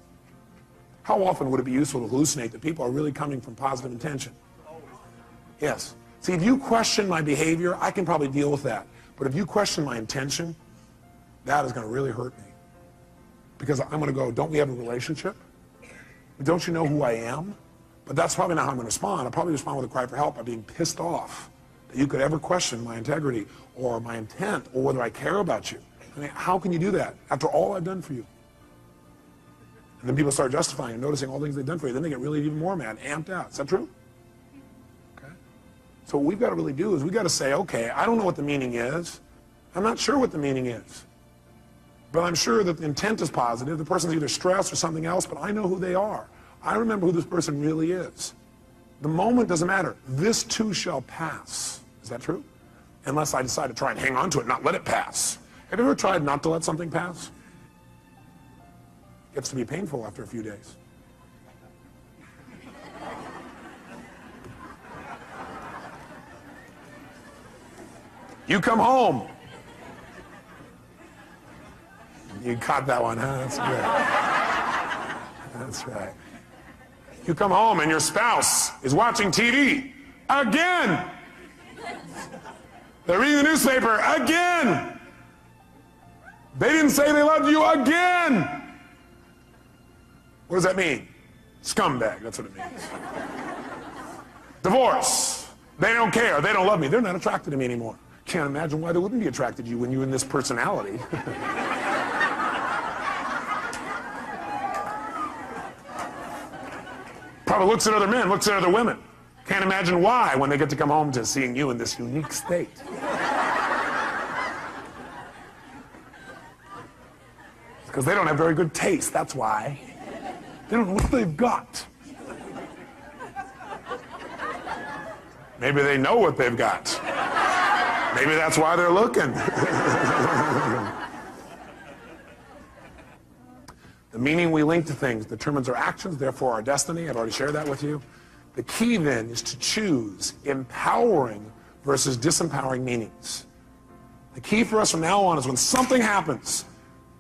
How often would it be useful to hallucinate that people are really coming from positive intention? Yes. See, if you question my behavior, I can probably deal with that. But if you question my intention, that is going to really hurt me. Because I'm going to go, don't we have a relationship? Don't you know who I am? But that's probably not how I'm going to respond. I'll probably respond with a cry for help by being pissed off that you could ever question my integrity or my intent or whether I care about you. I mean, how can you do that after all I've done for you? And then people start justifying and noticing all the things they've done for you. Then they get really even more mad, amped out. Is that true? Okay. So what we've got to really do is we've got to say, okay, I don't know what the meaning is. I'm not sure what the meaning is. But I'm sure that the intent is positive. The person's either stressed or something else, but I know who they are. I remember who this person really is. The moment doesn't matter. This too shall pass. Is that true? Unless I decide to try and hang on to it, not let it pass. Have you ever tried not to let something pass? It gets to be painful after a few days. You come home. You caught that one, huh? That's good. That's right. You come home and your spouse is watching TV again. They're reading the newspaper again. They didn't say they loved you again. What does that mean? Scumbag, that's what it means. Divorce. They don't care. They don't love me. They're not attracted to me anymore. Can't imagine why they wouldn't be attracted to you when you're in this personality. Probably looks at other men, looks at other women. Can't imagine why when they get to come home to seeing you in this unique state. Because they don't have very good taste, that's why. They don't know what they've got. Maybe they know what they've got. Maybe that's why they're looking. The meaning we link to things determines our actions, therefore our destiny. I've already shared that with you. The key then is to choose empowering versus disempowering meanings. The key for us from now on is when something happens,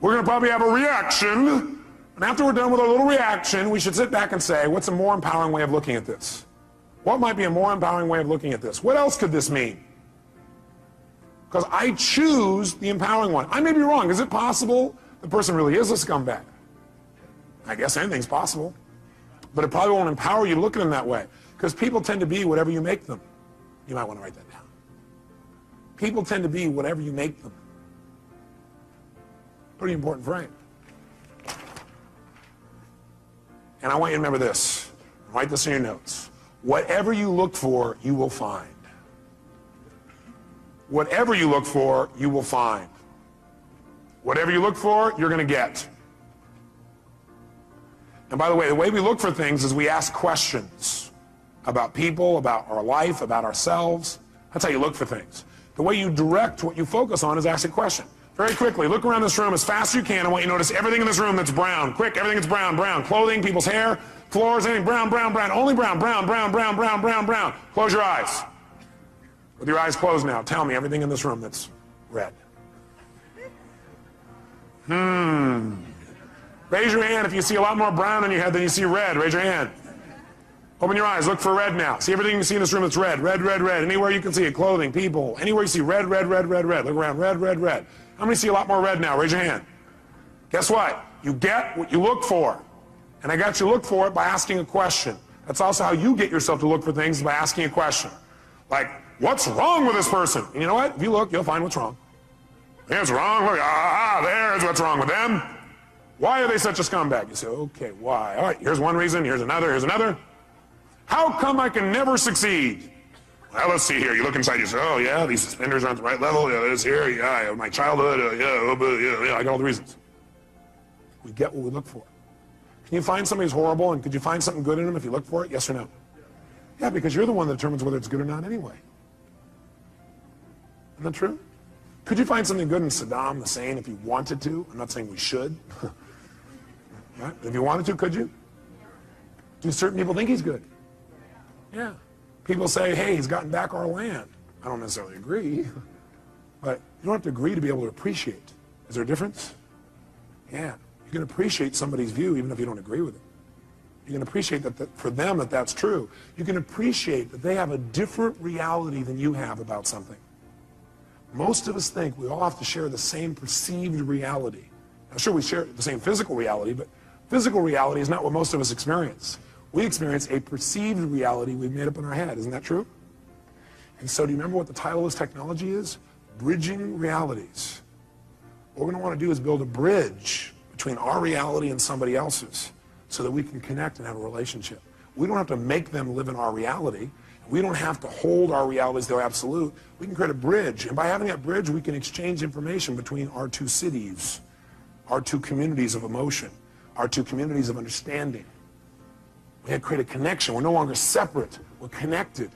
we're going to probably have a reaction, and after we're done with our little reaction, we should sit back and say, what's a more empowering way of looking at this? What might be a more empowering way of looking at this? What else could this mean? Because I choose the empowering one. I may be wrong. Is it possible the person really is a scumbag? I guess anything's possible. But it probably won't empower you to look at them that way. Because people tend to be whatever you make them. You might want to write that down. People tend to be whatever you make them. Pretty important frame. And I want you to remember this. Write this in your notes. Whatever you look for, you will find. Whatever you look for, you will find. Whatever you look for, you're going to get. And by the way we look for things is we ask questions about people, about our life, about ourselves. That's how you look for things. The way you direct what you focus on is ask a question. Very quickly, look around this room as fast as you can. I want you to notice everything in this room that's brown. Quick, everything that's brown, brown. Clothing, people's hair, floors, anything brown, brown, brown. Only brown, brown, brown, brown, brown, brown, brown. Close your eyes. With your eyes closed now, tell me everything in this room that's red. Raise your hand if you see a lot more brown in your head than you see red. Raise your hand. Open your eyes. Look for red now. See everything you see in this room that's red. Red, red, red. Anywhere you can see it. Clothing, people. Anywhere you see red, red, red, red, red. Look around. Red, red, red. How many see a lot more red now? Raise your hand. Guess what? You get what you look for. And I got you to look for it by asking a question. That's also how you get yourself to look for things, by asking a question. Like, what's wrong with this person? And you know what? If you look, you'll find what's wrong. Here's wrong. Look, there's what's wrong with them. Why are they such a scumbag? You say, okay, why? All right, here's one reason. Here's another. Here's another. How come I can never succeed? Well, let's see here. You look inside, you say, oh, yeah, these suspenders aren't the right level. Yeah, this here. Yeah, my childhood. Yeah, I got all the reasons. We get what we look for. Can you find somebody who's horrible, and could you find something good in them if you look for it? Yes or no? Yeah, because you're the one that determines whether it's good or not anyway. Isn't that true? Could you find something good in Saddam Hussein if you wanted to? I'm not saying we should. Right? If you wanted to, could you? Do certain people think he's good? Yeah. People say, hey, he's gotten back our land. I don't necessarily agree. But you don't have to agree to be able to appreciate. Is there a difference? Yeah. You can appreciate somebody's view even if you don't agree with it. You can appreciate that for them that's true. You can appreciate that they have a different reality than you have about something. Most of us think we all have to share the same perceived reality. Now, sure, we share the same physical reality, but physical reality is not what most of us experience. We experience a perceived reality we've made up in our head. Isn't that true? And so do you remember what the title of this technology is? Bridging realities. What we're going to want to do is build a bridge between our reality and somebody else's so that we can connect and have a relationship. We don't have to make them live in our reality. We don't have to hold our reality as though absolute. We can create a bridge. And by having that bridge, we can exchange information between our two cities, our two communities of emotion, our two communities of understanding. We can create a connection. We're no longer separate. We're connected.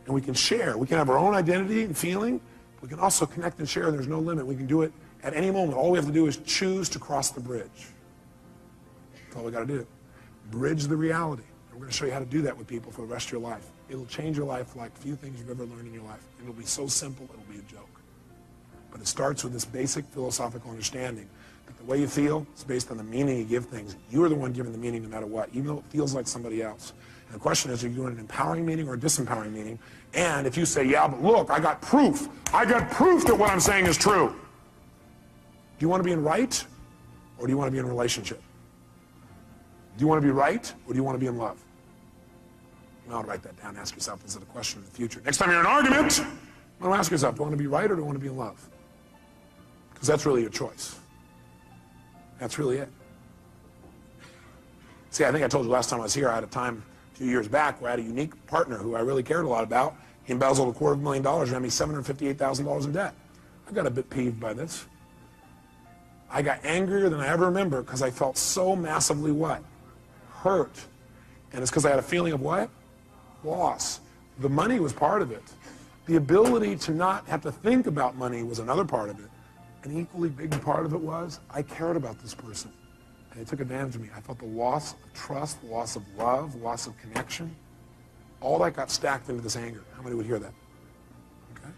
And we can share. We can have our own identity and feeling. We can also connect and share. There's no limit. We can do it at any moment. All we have to do is choose to cross the bridge. That's all we got to do. Bridge the reality. And we're going to show you how to do that with people for the rest of your life. It'll change your life like few things you've ever learned in your life. It'll be so simple, it'll be a joke. But it starts with this basic philosophical understanding that the way you feel is based on the meaning you give things. You're the one giving the meaning no matter what, even though it feels like somebody else. And the question is, are you doing an empowering meaning or a disempowering meaning? And if you say, yeah, but look, I got proof. I got proof that what I'm saying is true. Do you want to be in right, or do you want to be in relationship? Do you want to be right, or do you want to be in love? You ought to write that down. Ask yourself, is it a question in the future? Next time you're in an argument, I want to ask yourself, do you want to be right or do you want to be in love? Because that's really your choice. That's really it. See, I think I told you last time I was here, I had a time a few years back where I had a unique partner who I really cared a lot about. He embezzled $250,000 and had me $758,000 in debt. I got a bit peeved by this. I got angrier than I ever remember because I felt so massively what? Hurt. And it's because I had a feeling of what? Loss. The money was part of it. The ability to not have to think about money was another part of it. An equally big part of it was I cared about this person. And they took advantage of me. I felt the loss of trust, the loss of love, loss of connection. All that got stacked into this anger. How many would hear that? Okay.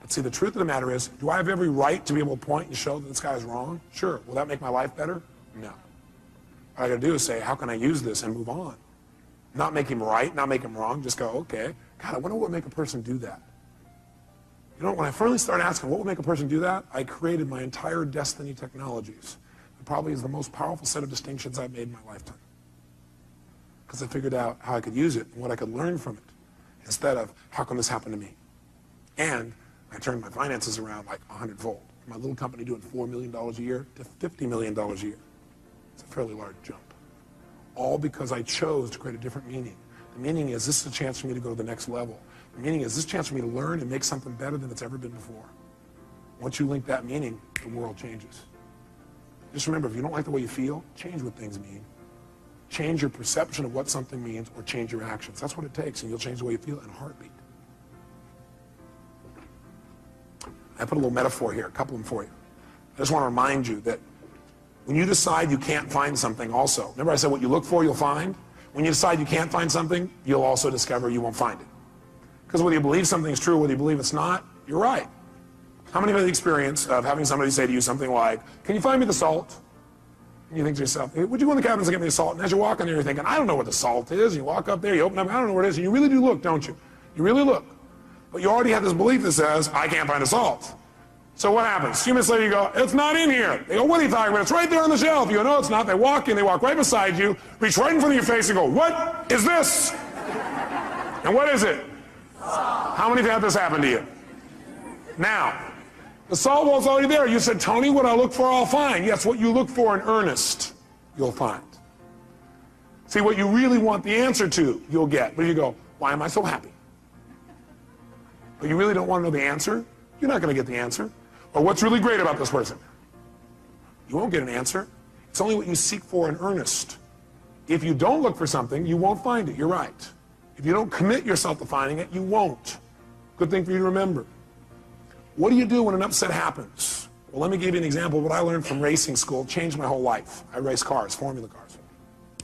But see, the truth of the matter is, do I have every right to be able to point and show that this guy is wrong? Sure. Will that make my life better? No. What I got to do is say, how can I use this and move on? Not make him right, not make him wrong. Just go, okay. God, I wonder what would make a person do that. You know, when I finally started asking what would make a person do that, I created my entire Destiny Technologies. It probably is the most powerful set of distinctions I've made in my lifetime. Because I figured out how I could use it and what I could learn from it, instead of, how come this happened to me? And I turned my finances around like 100-fold. My little company doing $4 million a year to $50 million a year. It's a fairly large jump. All because I chose to create a different meaning. The meaning is, this is a chance for me to go to the next level. The meaning is, this is a chance for me to learn and make something better than it's ever been before. Once you link that meaning, the world changes. Just remember, if you don't like the way you feel, change what things mean. Change your perception of what something means, or change your actions. That's what it takes, and you'll change the way you feel in a heartbeat. I put a little metaphor here, a couple of them for you. I just want to remind you that when you decide you can't find something also, remember I said what you look for, you'll find? When you decide you can't find something, you'll also discover you won't find it. Because whether you believe something's true or whether you believe it's not, you're right. How many have had the experience of having somebody say to you something like, can you find me the salt? And you think to yourself, hey, would you go in the cabins and get me the salt? And as you're walking there, you're thinking, I don't know what the salt is. You walk up there, you open up, I don't know what it is. And you really do look, don't you? You really look. But you already have this belief that says, I can't find the salt. So what happens? A few minutes later, you go, it's not in here. They go, what are you talking about? It's right there on the shelf. You go, no, it's not. They walk in, they walk right beside you, reach right in front of your face and go, what is this? And what is it? How many have had this happen to you? Now, the salt wall's already there. You said, Tony, what I look for, I'll find. Yes, what you look for in earnest, you'll find. See, what you really want the answer to, you'll get. But you go, why am I so happy? But you really don't want to know the answer? You're not going to get the answer. Or what's really great about this person? You won't get an answer. It's only what you seek for in earnest. If you don't look for something, you won't find it. You're right. If you don't commit yourself to finding it, you won't. Good thing for you to remember. What do you do when an upset happens? Well, let me give you an example of what I learned from racing school. It changed my whole life. I race cars, formula cars.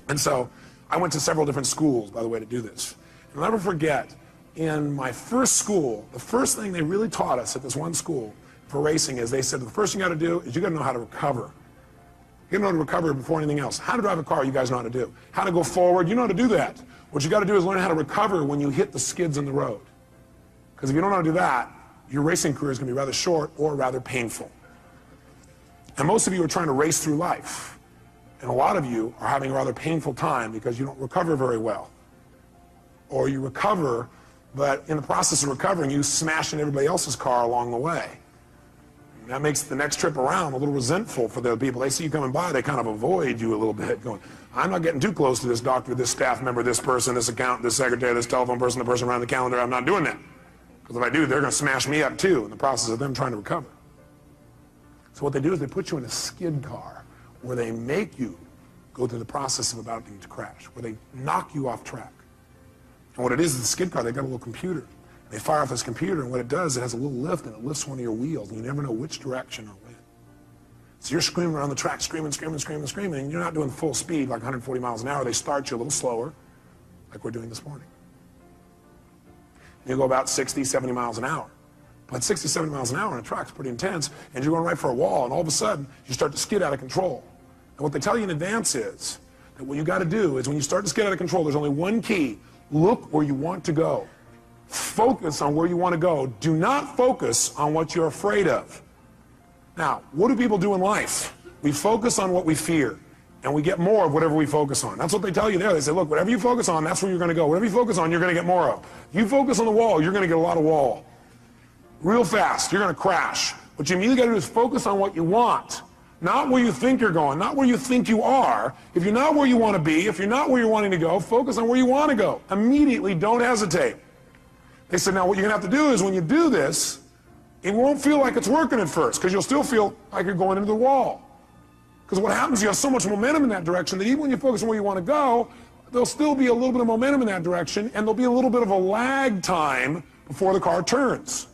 And so I went to several different schools, by the way, to do this. And I'll never forget, in my first school, the first thing they really taught us at this one school for racing is they said, the first thing you got to do is you got to know how to recover. You got to know how to recover before anything else. How to drive a car, you guys know how to do. How to go forward, you know how to do that. What you got to do is learn how to recover when you hit the skids in the road. Because if you don't know how to do that, your racing career is going to be rather short or rather painful. And most of you are trying to race through life. And a lot of you are having a rather painful time because you don't recover very well. Or you recover, but in the process of recovering, you smash in everybody else's car along the way. And that makes the next trip around a little resentful for the people. They see you coming by, they kind of avoid you a little bit, going, I'm not getting too close to this doctor, this staff member, this person, this accountant, this secretary, this telephone person, the person around the calendar. I'm not doing that. Because if I do, they're going to smash me up too in the process of them trying to recover. So what they do is they put you in a skid car where they make you go through the process of about to crash, where they knock you off track. And what it is the skid car, they've got a little computer. They fire off this computer, and what it does, it has a little lift, and it lifts one of your wheels, and you never know which direction or when. So you're screaming around the track, screaming, screaming, screaming, screaming, and you're not doing full speed, like 140 miles an hour. They start you a little slower, like we're doing this morning. You go about 60, 70 miles an hour. But 60, 70 miles an hour on a track is pretty intense, and you're going right for a wall, and all of a sudden, you start to skid out of control. And what they tell you in advance is that what you got to do is when you start to skid out of control, there's only one key. Look where you want to go. Focus on where you want to go. Do not focus on what you're afraid of. Now, what do people do in life? We focus on what we fear. and we get more of whatever we focus on. That's what they tell you there. They say, look, whatever you focus on, that's where you're going to go. Whatever you focus on, you're going to get more of. You focus on the wall, you're going to get a lot of wall. Real fast, you're going to crash. What you immediately got to do is focus on what you want, not where you think you're going, not where you think you are. If you're not where you want to be, if you're not where you're wanting to go, focus on where you want to go. Immediately, don't hesitate. They said, now what you're going to have to do is when you do this, it won't feel like it's working at first, because you'll still feel like you're going into the wall. Because what happens, you have so much momentum in that direction that even when you focus on where you want to go, there'll still be a little bit of momentum in that direction, and there'll be a little bit of a lag time before the car turns.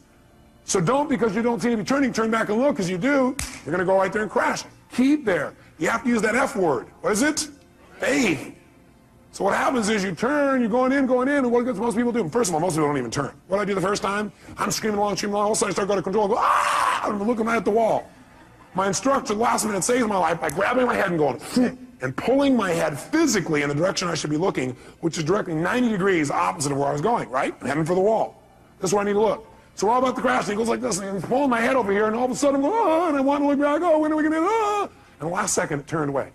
So don't, because you don't seem to be turning, turn back and look, because you do, you're going to go right there and crash. Keep there. You have to use that F word. What is it? Faith. So what happens is you turn, you're going in, and what does most people do? First of all, most people don't even turn. What do I do the first time? I'm screaming along, all of a sudden I start going to control, and go, ah! I'm looking right at the wall. My instructor, last minute, saves my life by grabbing my head and going, and pulling my head physically in the direction I should be looking, which is directly 90 degrees opposite of where I was going, right? I'm heading for the wall. This is where I need to look. So we're all about to crash, and he goes like this, and he's pulling my head over here, and all of a sudden I'm going, oh, and I want to look back, oh, when are we going to, oh? And the last second, it turned away.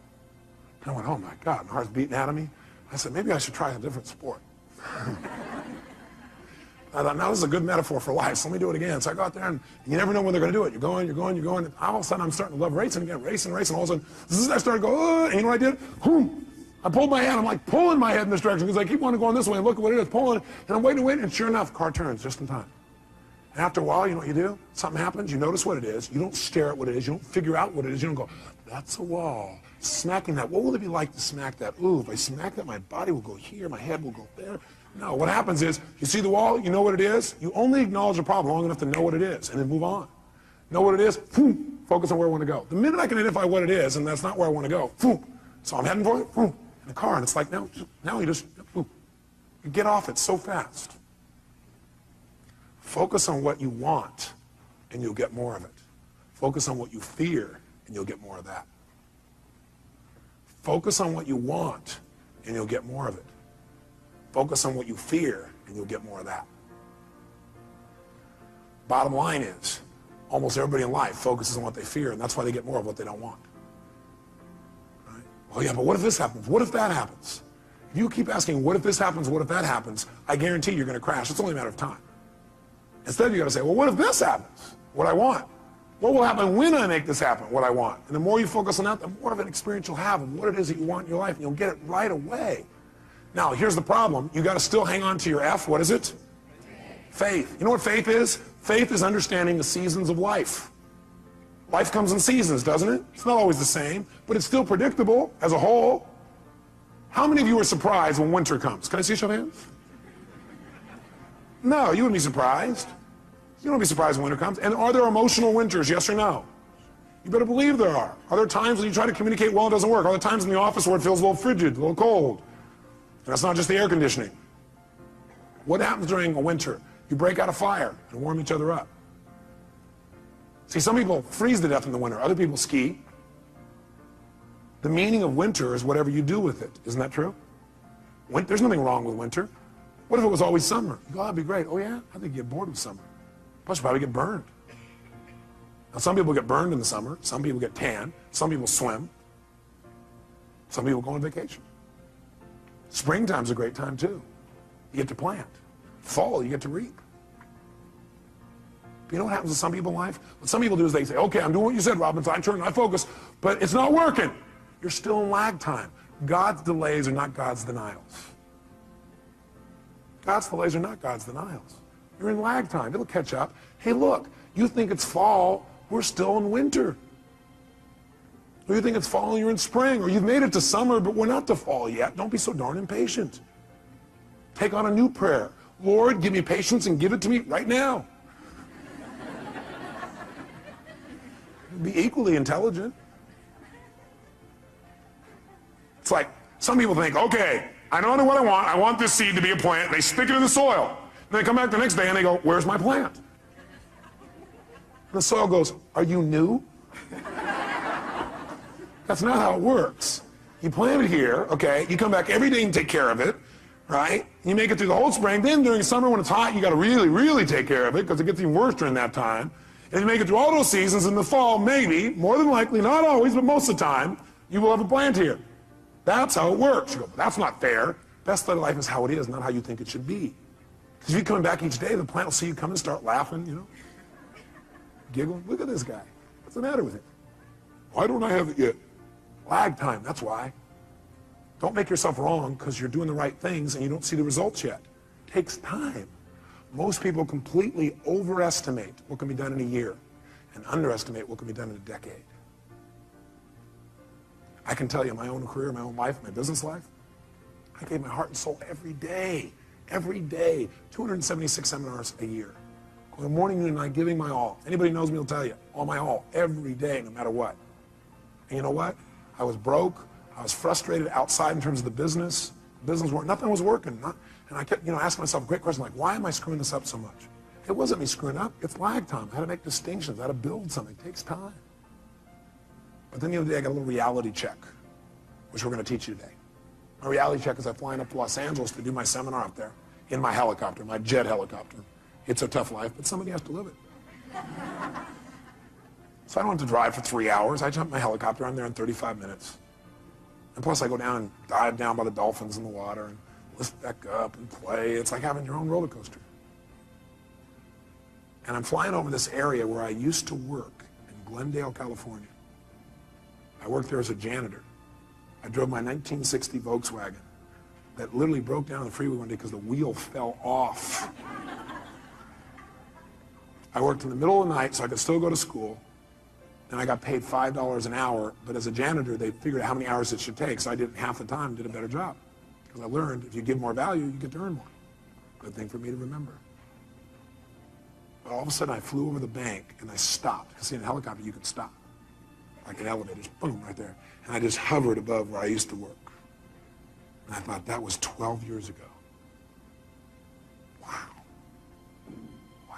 And I went, oh my God, my heart's beating out of me. I said, maybe I should try a different sport. I thought, now this is a good metaphor for life, so let me do it again. So I go out there, and you never know when they're going to do it. You're going. And all of a sudden, I'm starting to love racing again, racing. And all of a sudden, I started to go, and you know what I did? I pulled my head. I'm like pulling my head in this direction because I keep wanting to go this way and look at what it is, pulling. And I'm waiting, and sure enough, the car turns just in time. And after a while, you know what you do? Something happens, you notice what it is. You don't stare at what it is. You don't figure out what it is. You don't go, that's a wall. Smacking that. What will it be like to smack that? Ooh, if I smack that, my body will go here, my head will go there. No, what happens is, you see the wall, you know what it is. You only acknowledge the problem long enough to know what it is, and then move on. Know what it is, focus on where I want to go. The minute I can identify what it is, and that's not where I want to go, so I'm heading for it, in the car, and it's like, now you just, you get off it so fast. Focus on what you want, and you'll get more of it. Focus on what you fear, and you'll get more of that. Focus on what you want, and you'll get more of it. Focus on what you fear, and you'll get more of that. Bottom line is, almost everybody in life focuses on what they fear, and that's why they get more of what they don't want. Right? Well, yeah, but what if this happens? What if that happens? If you keep asking, what if this happens? What if that happens? I guarantee you're going to crash. It's only a matter of time. Instead, you got to say, well, what if this happens? What I want. What will happen when I make this happen? What I want. And the more you focus on that, the more of an experience you'll have of what it is that you want in your life, and you'll get it right away. Now, here's the problem. You got to still hang on to your F. What is it? Faith. You know what faith is? Faith is understanding the seasons of life. Life comes in seasons, doesn't it? It's not always the same, but it's still predictable as a whole. How many of you are surprised when winter comes? Can I see a show of hands? No, you wouldn't be surprised. You don't be surprised when winter comes. And are there emotional winters, yes or no? You better believe there are. Are there times when you try to communicate well and it doesn't work? Are there times in the office where it feels a little frigid, a little cold? And that's not just the air conditioning. What happens during a winter? You break out a fire and warm each other up. See, some people freeze to death in the winter. Other people ski. The meaning of winter is whatever you do with it. Isn't that true? There's nothing wrong with winter. What if it was always summer? You go, oh, that'd be great. Oh, yeah? I think you get bored with summer. Plus, you probably get burned. Now, some people get burned in the summer. Some people get tan. Some people swim. Some people go on vacation. Springtime's a great time, too. You get to plant. Fall, you get to reap. But you know what happens to some people in life? What some people do is they say, okay, I'm doing what you said, Robbins. I turn, I focus, but it's not working. You're still in lag time. God's delays are not God's denials. God's delays are not God's denials. You're in lag time. It'll catch up. Hey, look, you think it's fall. We're still in winter. Or you think it's fall and you're in spring. Or you've made it to summer, but we're not to fall yet. Don't be so darn impatient. Take on a new prayer. Lord, give me patience and give it to me right now. Be equally intelligent. It's like some people think, okay, I know what I want. I want this seed to be a plant. They stick it in the soil. Then they come back the next day and they go, where's my plant? And the soil goes, are you new? That's not how it works. You plant it here, okay? You come back every day and take care of it, right? You make it through the whole spring. Then during summer when it's hot, you got to really, really take care of it because it gets even worse during that time. And you make it through all those seasons. In the fall, maybe, more than likely, not always, but most of the time, you will have a plant here. That's how it works. You go, that's not fair. Best of life is how it is, not how you think it should be. Because if you're coming back each day, the plant will see you come and start laughing, you know, giggling. Look at this guy. What's the matter with him? Why don't I have it yet? Lag time, that's why. Don't make yourself wrong because you're doing the right things and you don't see the results yet. It takes time. Most people completely overestimate what can be done in a year and underestimate what can be done in a decade. I can tell you my own career, my own life, my business life, I gave my heart and soul every day, 276 seminars a year. Going morning, noon, and night, giving my all. Anybody knows me will tell you, all my all, every day, no matter what. And you know what? I was broke. I was frustrated outside in terms of the business. Nothing was working. And I kept, asking myself a great question, like, why am I screwing this up so much? It wasn't me screwing up. It's lag time. I had to make distinctions. I had to build something. It takes time. But then the other day, I got a little reality check, which we're going to teach you today. My reality check is I'm flying up to Los Angeles to do my seminar up there in my helicopter, my jet helicopter. It's a tough life, but somebody has to live it. So I don't have to drive for 3 hours. I jump in my helicopter. I'm there in 35 minutes. And plus, I go down and dive down by the dolphins in the water and lift back up and play. It's like having your own roller coaster. And I'm flying over this area where I used to work in Glendale, California. I worked there as a janitor. I drove my 1960 Volkswagen that literally broke down on the freeway one day because the wheel fell off. I worked in the middle of the night so I could still go to school. And I got paid $5 an hour, but as a janitor, they figured out how many hours it should take, so I did half the time and did a better job. Because I learned if you give more value, you get to earn more. Good thing for me to remember. But all of a sudden, I flew over the bank, and I stopped. Because in a helicopter, you can stop. Like an elevator, just boom, right there. And I just hovered above where I used to work. And I thought, that was 12 years ago. Wow. Wow.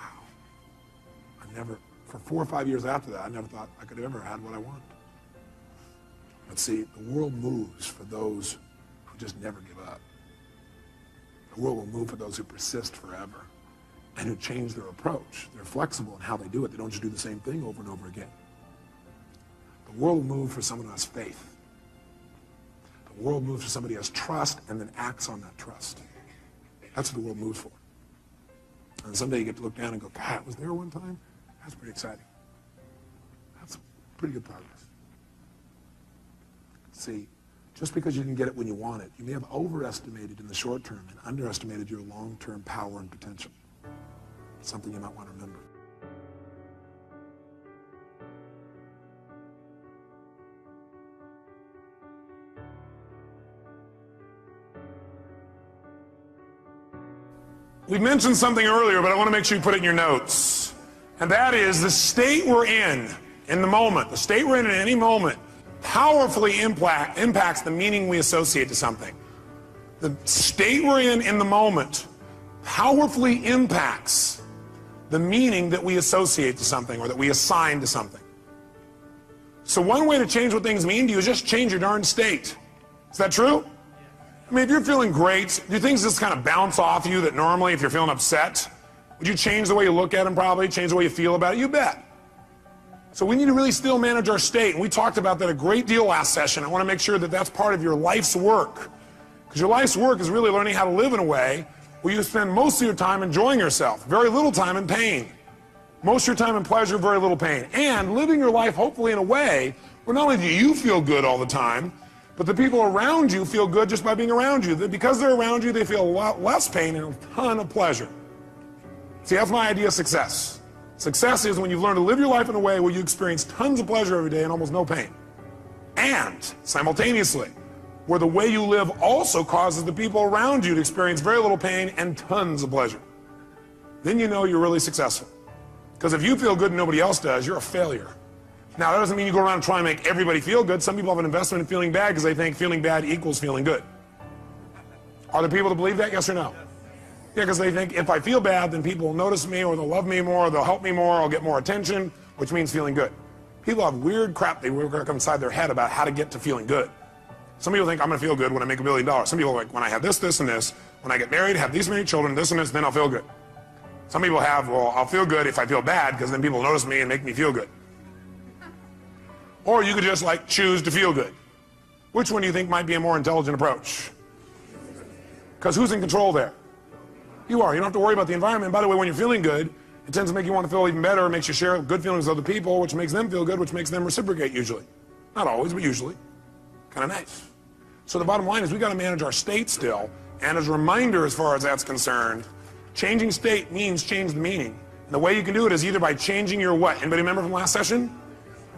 For 4 or 5 years after that, I never thought I could have ever had what I wanted. But see, the world moves for those who just never give up. The world will move for those who persist forever and who change their approach. They're flexible in how they do it. They don't just do the same thing over and over again. The world will move for someone who has faith. The world moves for somebody who has trust and then acts on that trust. That's what the world moves for. And someday you get to look down and go, God, was there one time? That's pretty exciting. That's pretty good progress. See, just because you didn't get it when you want it, you may have overestimated in the short term and underestimated your long-term power and potential. Something you might want to remember. We mentioned something earlier, but I want to make sure you put it in your notes. And that is the state we're in the moment, the state we're in at any moment, powerfully impacts the meaning we associate to something. The state we're in the moment powerfully impacts the meaning that we associate to something or that we assign to something. So one way to change what things mean to you is just change your darn state. Is that true? I mean, if you're feeling great, do things just kind of bounce off you that normally if you're feeling upset? Would you change the way you look at them probably, change the way you feel about it? You bet. So we need to really still manage our state, and we talked about that a great deal last session. I want to make sure that that's part of your life's work. Because your life's work is really learning how to live in a way where you spend most of your time enjoying yourself, very little time in pain. Most of your time in pleasure, very little pain. And living your life hopefully in a way where not only do you feel good all the time, but the people around you feel good just by being around you. Because they're around you, they feel a lot less pain and a ton of pleasure. See, that's my idea of success. Success is when you've learned to live your life in a way where you experience tons of pleasure every day and almost no pain. And simultaneously, where the way you live also causes the people around you to experience very little pain and tons of pleasure. Then you know you're really successful. Because if you feel good and nobody else does, you're a failure. Now, that doesn't mean you go around and try and make everybody feel good. Some people have an investment in feeling bad because they think feeling bad equals feeling good. Are there people that believe that, yes or no? Yeah, because they think if I feel bad, then people will notice me, or they'll love me more, or they'll help me more, or I'll get more attention, which means feeling good. People have weird crap they work inside their head about how to get to feeling good. Some people think I'm going to feel good when I make $1 billion. Some people are like, when I have this, this, and this, when I get married, have these many children, this and this, then I'll feel good. Some people have, well, I'll feel good if I feel bad, because then people notice me and make me feel good. Or you could just like choose to feel good. Which one do you think might be a more intelligent approach? Because who's in control there? You are. You don't have to worry about the environment. By the way, when you're feeling good, it tends to make you want to feel even better. It makes you share good feelings with other people, which makes them feel good, which makes them reciprocate usually. Not always, but usually. Kind of nice. So the bottom line is we got to manage our state still. And as a reminder, as far as that's concerned, changing state means change the meaning. And the way you can do it is either by changing your what? Anybody remember from last session?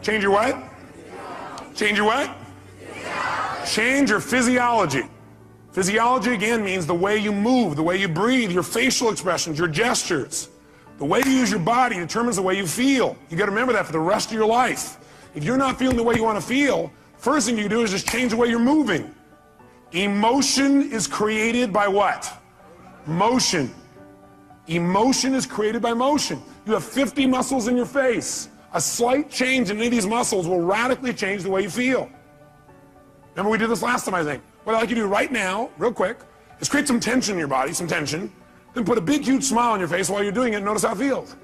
Change your what? Change your what? Change your physiology. Physiology, again, means the way you move, the way you breathe, your facial expressions, your gestures. The way you use your body determines the way you feel. You got to remember that for the rest of your life. If you're not feeling the way you want to feel, first thing you do is just change the way you're moving. Emotion is created by what? Motion. Emotion is created by motion. You have 50 muscles in your face. A slight change in any of these muscles will radically change the way you feel. Remember we did this last time, I think. What I'd like you to do right now, real quick, is create some tension in your body, some tension, then put a big, huge smile on your face while you're doing it and notice how it feels.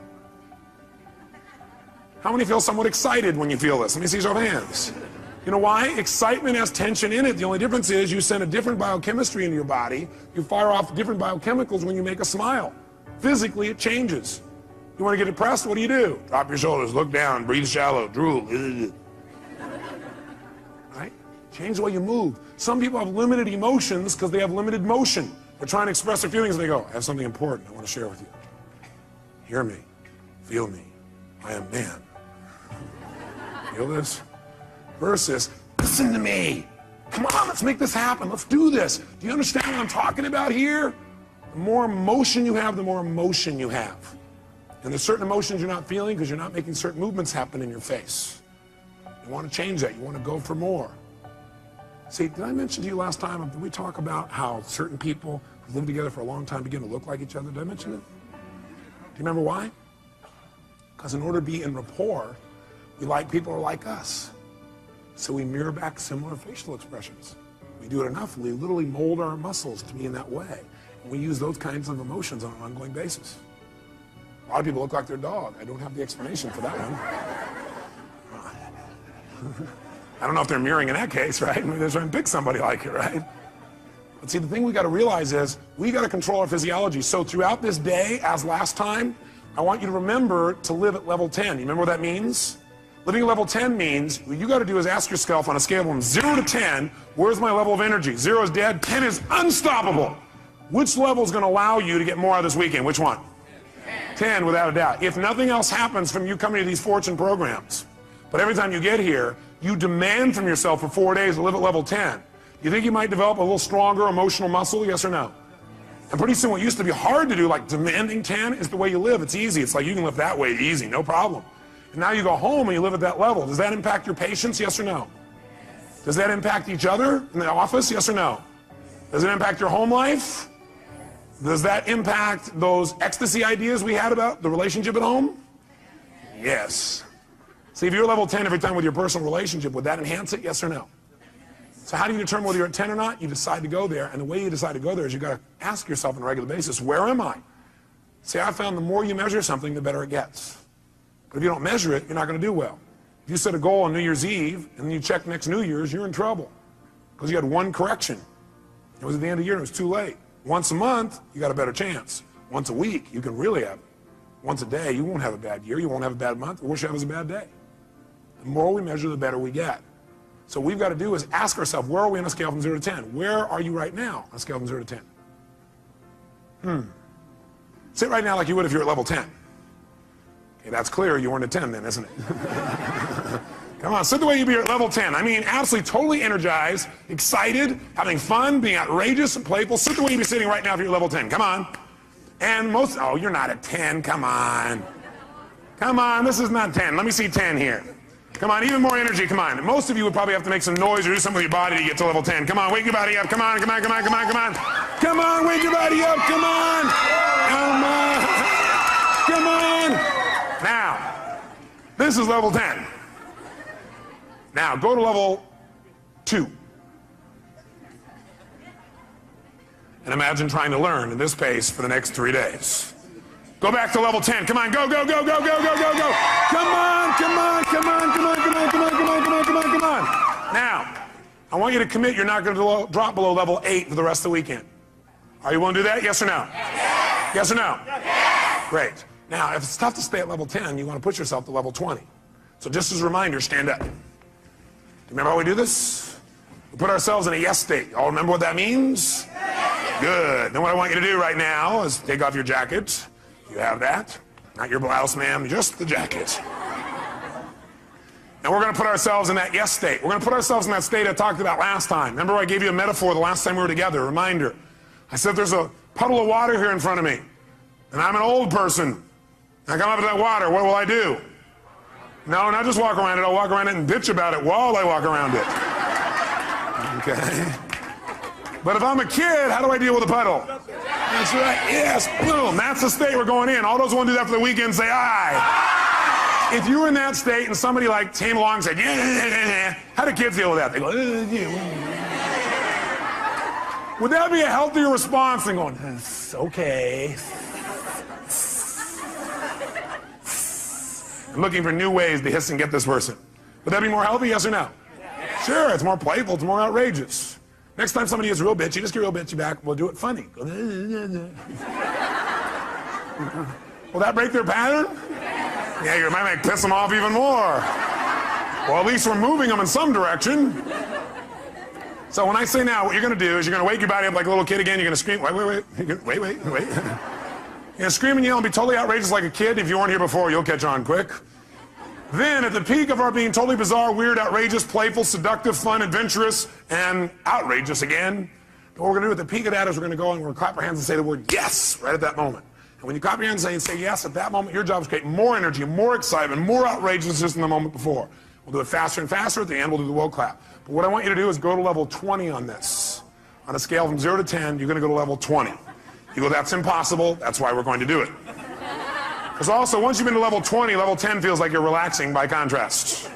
How many feel somewhat excited when you feel this? Let me see your hands. You know why? Excitement has tension in it. The only difference is you send a different biochemistry into your body. You fire off different biochemicals when you make a smile. Physically, it changes. You want to get depressed? What do? Drop your shoulders, look down, breathe shallow, drool. Right? Change the way you move. Some people have limited emotions because they have limited motion. They're trying to express their feelings and they go, I have something important I want to share with you. Hear me. Feel me. I am man. Feel this? Versus, listen to me. Come on, let's make this happen. Let's do this. Do you understand what I'm talking about here? The more emotion you have, the more emotion you have. And there's certain emotions you're not feeling because you're not making certain movements happen in your face. You want to change that. You want to go for more. See, did I mention to you last time, did we talk about how certain people who live together for a long time begin to look like each other? Did I mention it? Do you remember why? Because in order to be in rapport, we like people who are like us. So we mirror back similar facial expressions. We do it enough, we literally mold our muscles to be in that way. And we use those kinds of emotions on an ongoing basis. A lot of people look like their dog. I don't have the explanation for that one. I don't know if they're mirroring in that case, right? Maybe they're trying to pick somebody like it, right? But see, the thing we got to realize is we got to control our physiology. So throughout this day, as last time, I want you to remember to live at level 10. You remember what that means? Living at level 10 means what you got to do is ask yourself on a scale from 0 to 10, where's my level of energy? 0 is dead, 10 is unstoppable. Which level is going to allow you to get more out of this weekend? Which one? 10, without a doubt. If nothing else happens from you coming to these fortune programs, but every time you get here, you demand from yourself for 4 days to live at level 10. You think you might develop a little stronger emotional muscle, yes or no? And pretty soon what used to be hard to do, like demanding 10, is the way you live. It's easy. It's like you can live that way easy, no problem. And now you go home and you live at that level. Does that impact your patients, yes or no? Does that impact each other in the office, yes or no? Does it impact your home life? Does that impact those ecstasy ideas we had about the relationship at home? Yes. See, if you're level 10 every time with your personal relationship, would that enhance it, yes or no? So how do you determine whether you're at 10 or not? You decide to go there, and the way you decide to go there is you got to ask yourself on a regular basis, where am I? See, I found the more you measure something, the better it gets. But if you don't measure it, you're not going to do well. If you set a goal on New Year's Eve, and then you check next New Year's, you're in trouble. Because you had one correction. It was at the end of the year, and it was too late. Once a month, you got a better chance. Once a week, you can really have it. Once a day, you won't have a bad year, you won't have a bad month, or worse, you have a bad day. The more we measure, the better we get. So what we've got to do is ask ourselves, where are we on a scale from 0 to 10? Where are you right now on a scale from 0 to 10? Sit right now like you would if you were at level 10. Okay, that's clear. You weren't at 10 then, isn't it? Come on, sit the way you'd be at level 10. I mean, absolutely, totally energized, excited, having fun, being outrageous and playful. Sit the way you'd be sitting right now if you're at level 10. Come on. And most, oh, you're not at 10. Come on. Come on, this is not 10. Let me see 10 here. Come on, even more energy, come on. Most of you would probably have to make some noise or do something with your body to get to level 10. Come on, wake your body up. Come on, come on, come on, come on, come on. Come on, wake your body up, come on. Come on. Come on. Now, this is level 10. Now, go to level 2. And imagine trying to learn in this pace for the next 3 days. Go back to level 10. Come on, go, go, go, go, go, go, go, go. Come on, come on, come on, come on, come on, come on, come on, come on, come on, come on. Now, I I want you to commit you're not going to drop below level 8 for the rest of the weekend. Are you willing to do that? Yes or no? Yes or no? Great. Now, if it's tough to stay at level 10, you want to push yourself to level 20. So just as a reminder, stand up. Do you remember how we do this? We put ourselves in a yes state. All remember what that means? Good. Then what I want you to do right now is take off your jacket. You have that. Not your blouse, ma'am, just the jacket. And we're going to put ourselves in that yes state. We're going to put ourselves in that state I talked about last time. Remember I gave you a metaphor the last time we were together, a reminder. I said there's a puddle of water here in front of me, and I'm an old person. I come up to that water, what will I do? No, not just walk around it, I'll walk around it and bitch about it while I walk around it. Okay? But if I'm a kid, how do I deal with a puddle? That's right, yes, boom, that's the state we're going in. All those who want to do that for the weekend say aye. If you were in that state and somebody like came along and said, yeah, how do kids deal with that? They go, yeah. Would that be a healthier response than going, okay. I'm looking for new ways to hiss and get this person. Would that be more healthy, yes or no? Sure, it's more playful, it's more outrageous. Next time somebody is real bitchy, just get real bitchy back, we'll do it funny. Will that break their pattern? Yeah, you might piss them off even more. Well, at least we're moving them in some direction. So when I say now, what you're going to do is you're going to wake your body up like a little kid again. You're going to scream, wait. You're going to scream and yell and be totally outrageous like a kid. If you weren't here before, you'll catch on quick. Then, at the peak of our being totally bizarre, weird, outrageous, playful, seductive, fun, adventurous, and outrageous again, what we're going to do at the peak of that is we're going to go and we're going to clap our hands and say the word yes right at that moment. And when you clap your hands and say yes at that moment, your job is to create more energy, more excitement, more outrageousness than the moment before. We'll do it faster and faster. At the end, we'll do the world clap. But what I want you to do is go to level 20 on this. On a scale from 0 to 10, you're going to go to level 20. You go, that's impossible. That's why we're going to do it. Because also, once you've been to level 20, level 10 feels like you're relaxing by contrast.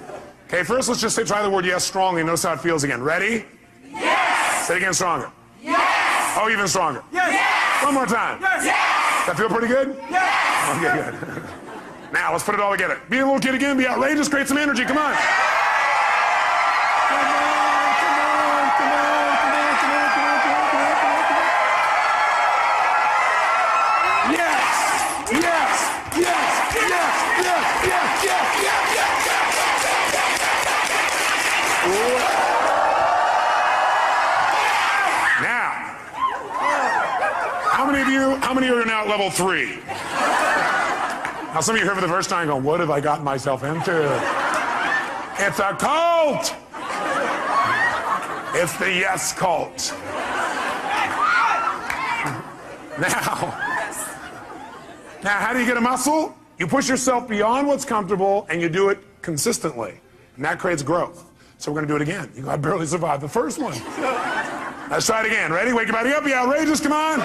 Okay, first let's just try the word yes strongly. Notice how it feels again. Ready? Yes! Say it again stronger. Yes! Oh, even stronger. Yes! One more time. Yes! Does that feel pretty good? Yes! Okay, good. Now, let's put it all together. Be a little kid again, be outrageous, create some energy, come on. How many are now at level 3? Now some of you here for the first time going, what have I gotten myself into? It's a cult! It's the yes cult. Now, how do you get a muscle? You push yourself beyond what's comfortable and you do it consistently. And that creates growth. So we're going to do it again. You know, I barely survived the first one. Let's try it again. Ready? Wake your body up. Be outrageous. Come on.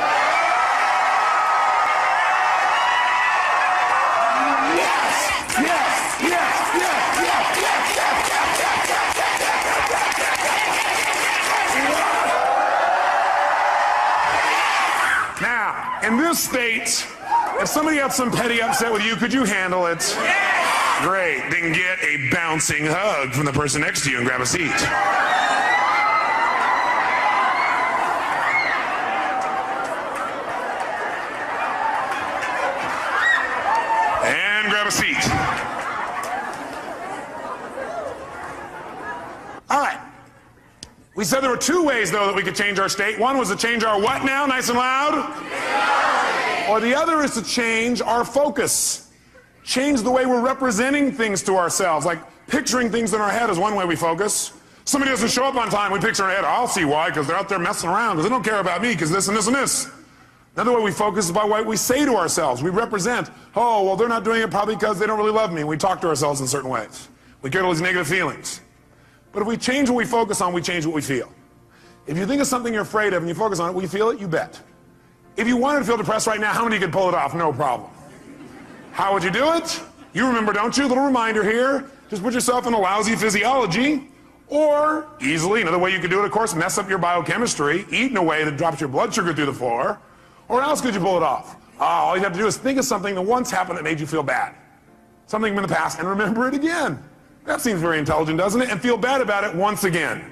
Now, in this state, if somebody had some petty upset with you, could you handle it? Yes! Great. Then get a bouncing hug from the person next to you and grab a seat. And grab a seat. All right. We said there were 2 ways, though, that we could change our state. One was to change our what now? Nice and loud? Or the other is to change our focus. Change the way we're representing things to ourselves. Like picturing things in our head is one way we focus. Somebody doesn't show up on time, we picture in our head, I'll see why, because they're out there messing around, because they don't care about me, because this and this and this. Another way we focus is by what we say to ourselves. We represent, oh, well, they're not doing it probably because they don't really love me. And we talk to ourselves in certain ways. We get all these negative feelings. But if we change what we focus on, we change what we feel. If you think of something you're afraid of and you focus on it, will you feel it? You bet. If you wanted to feel depressed right now, how many could pull it off? No problem. How would you do it? You remember, don't you? Little reminder here. Just put yourself in a lousy physiology. Or, easily, another way you could do it, of course, mess up your biochemistry, eat in a way that drops your blood sugar through the floor. Or how else could you pull it off? All you have to do is think of something that once happened that made you feel bad. Something from the past, and remember it again. That seems very intelligent, doesn't it? And feel bad about it once again.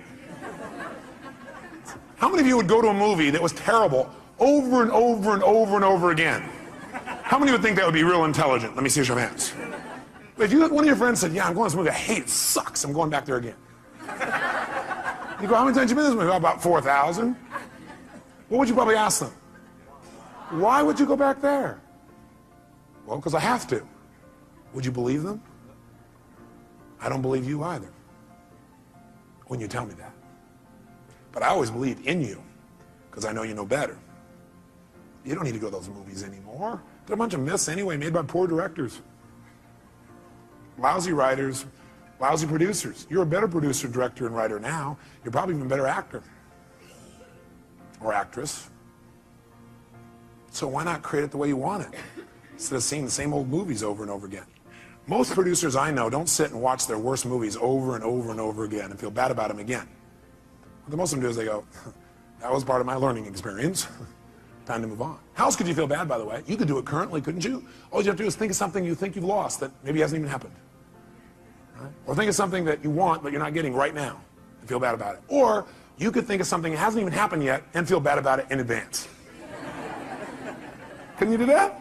How many of you would go to a movie that was terrible over and over and over and over again? How many would think that would be real intelligent? Let me see your hands. If you, one of your friends said, yeah, I'm going to this movie, I hate it, sucks, I'm going back there again. You go, how many times have you been to this movie? About 4,000. What would you probably ask them? Why would you go back there? Well, because I have to. Would you believe them? I don't believe you either when you tell me that. But I always believe in you because I know you know better. You don't need to go to those movies anymore. They're a bunch of myths anyway, made by poor directors. Lousy writers, lousy producers. You're a better producer, director, and writer now. You're probably even a better actor or actress. So why not create it the way you want it instead of seeing the same old movies over and over again? Most producers I know don't sit and watch their worst movies over and over and over again and feel bad about them again. What most of them do is they go, that was part of my learning experience. Time to move on. How else could you feel bad, by the way? You could do it currently, couldn't you? All you have to do is think of something you think you've lost that maybe hasn't even happened. Right? Or think of something that you want but you're not getting right now and feel bad about it. Or you could think of something that hasn't even happened yet and feel bad about it in advance. Couldn't you do that?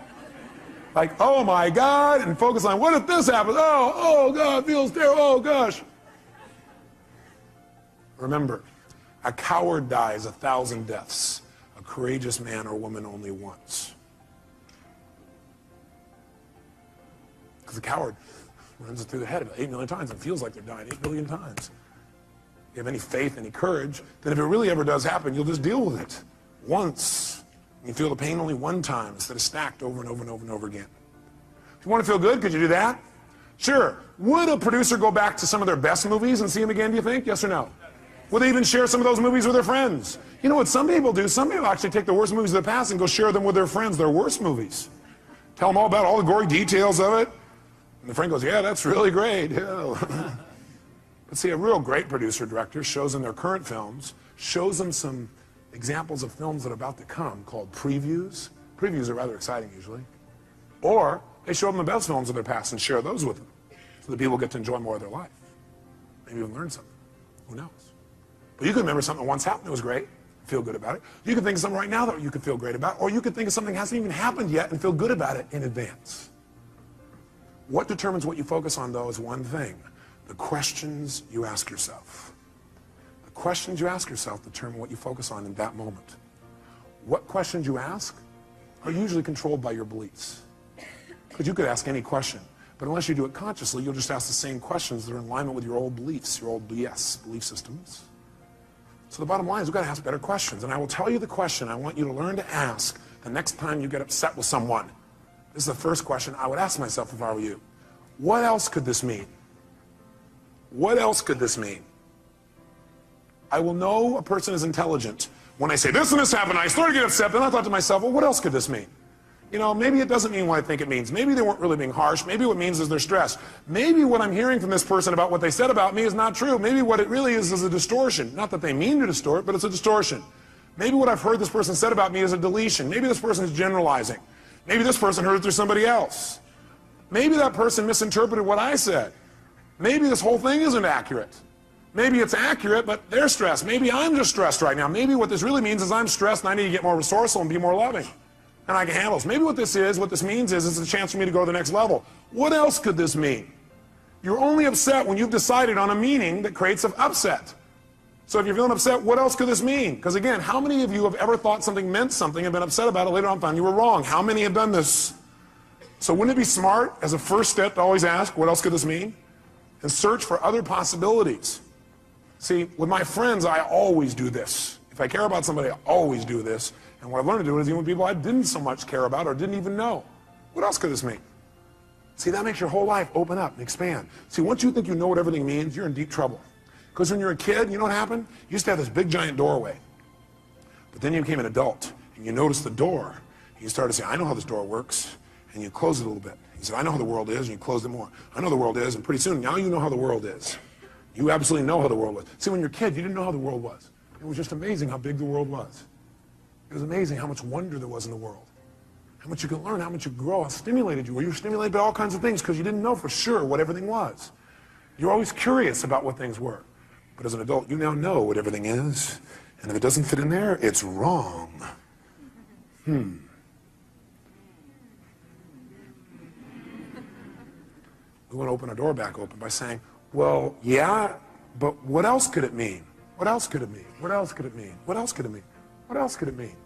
Like, oh my God, and focus on what if this happens? Oh God, it feels terrible, oh gosh. Remember, a coward dies 1,000 deaths. A courageous man or woman only once. Because the coward runs it through the head about 8 million times and feels like they're dying 8 million times. If you have any faith, any courage, then if it really ever does happen, you'll just deal with it once. You feel the pain only one time instead of stacked over and over and over and over again. If you want to feel good, could you do that? Sure. Would a producer go back to some of their best movies and see them again, do you think? Yes or no? Would they even share some of those movies with their friends? You know what some people do? Some people actually take the worst movies of the past and go share them with their friends, their worst movies. Tell them all about all the gory details of it. And the friend goes, yeah, that's really great. Yeah. But see, a real great producer director shows them their current films, shows them some examples of films that are about to come called previews. Previews are rather exciting usually. Or they show them the best films of their past and share those with them so that people get to enjoy more of their life. Maybe even learn something. Who knows? But you can remember something that once happened that was great, feel good about it. You can think of something right now that you could feel great about, or you could think of something that hasn't even happened yet and feel good about it in advance. What determines what you focus on, though, is one thing: the questions you ask yourself. The questions you ask yourself determine what you focus on in that moment. What questions you ask are usually controlled by your beliefs. Because you could ask any question, but unless you do it consciously, you'll just ask the same questions that are in alignment with your old beliefs, your old BS, belief systems. So the bottom line is we've got to ask better questions. And I will tell you the question I want you to learn to ask the next time you get upset with someone. This is the first question I would ask myself if I were you. What else could this mean? What else could this mean? I will know a person is intelligent when I say this and this happened. I started to get upset, then I thought to myself, well, what else could this mean? You know, maybe it doesn't mean what I think it means. Maybe they weren't really being harsh. Maybe what it means is they're stressed. Maybe what I'm hearing from this person about what they said about me is not true. Maybe what it really is a distortion. Not that they mean to distort, but it's a distortion. Maybe what I've heard this person said about me is a deletion. Maybe this person is generalizing. Maybe this person heard it through somebody else. Maybe that person misinterpreted what I said. Maybe this whole thing isn't accurate. Maybe it's accurate, but they're stressed. Maybe I'm just stressed right now. Maybe what this really means is I'm stressed and I need to get more resourceful and be more loving. And I can handle this. Maybe what this means is it's a chance for me to go to the next level. What else could this mean? You're only upset when you've decided on a meaning that creates an upset. So if you're feeling upset, what else could this mean? Because again, how many of you have ever thought something meant something and been upset about it later on found you were wrong? How many have done this? So wouldn't it be smart as a first step to always ask, what else could this mean? And search for other possibilities. See, with my friends, I always do this. If I care about somebody, I always do this. And what I've learned to do is even with people I didn't so much care about or didn't even know. What else could this mean? See, that makes your whole life open up and expand. See, once you think you know what everything means, you're in deep trouble. Because when you're a kid, you know what happened? You used to have this big giant doorway. But then you became an adult, and you noticed the door. And you started to say, I know how this door works. And you close it a little bit. You said, I know how the world is, and you closed it more. I know the world is, and pretty soon, now you know how the world is. You absolutely know how the world was. See, when you're a kid, you didn't know how the world was. It was just amazing how big the world was. It was amazing how much wonder there was in the world. How much you could learn, how much you could grow, how stimulated you were. You were stimulated by all kinds of things because you didn't know for sure what everything was. You're always curious about what things were. But as an adult, you now know what everything is, And if it doesn't fit in there, it's wrong. We want to open our door back open by saying, well, yeah, but what else could it mean? What else could it mean? What else could it mean? What else could it mean? What else could it mean?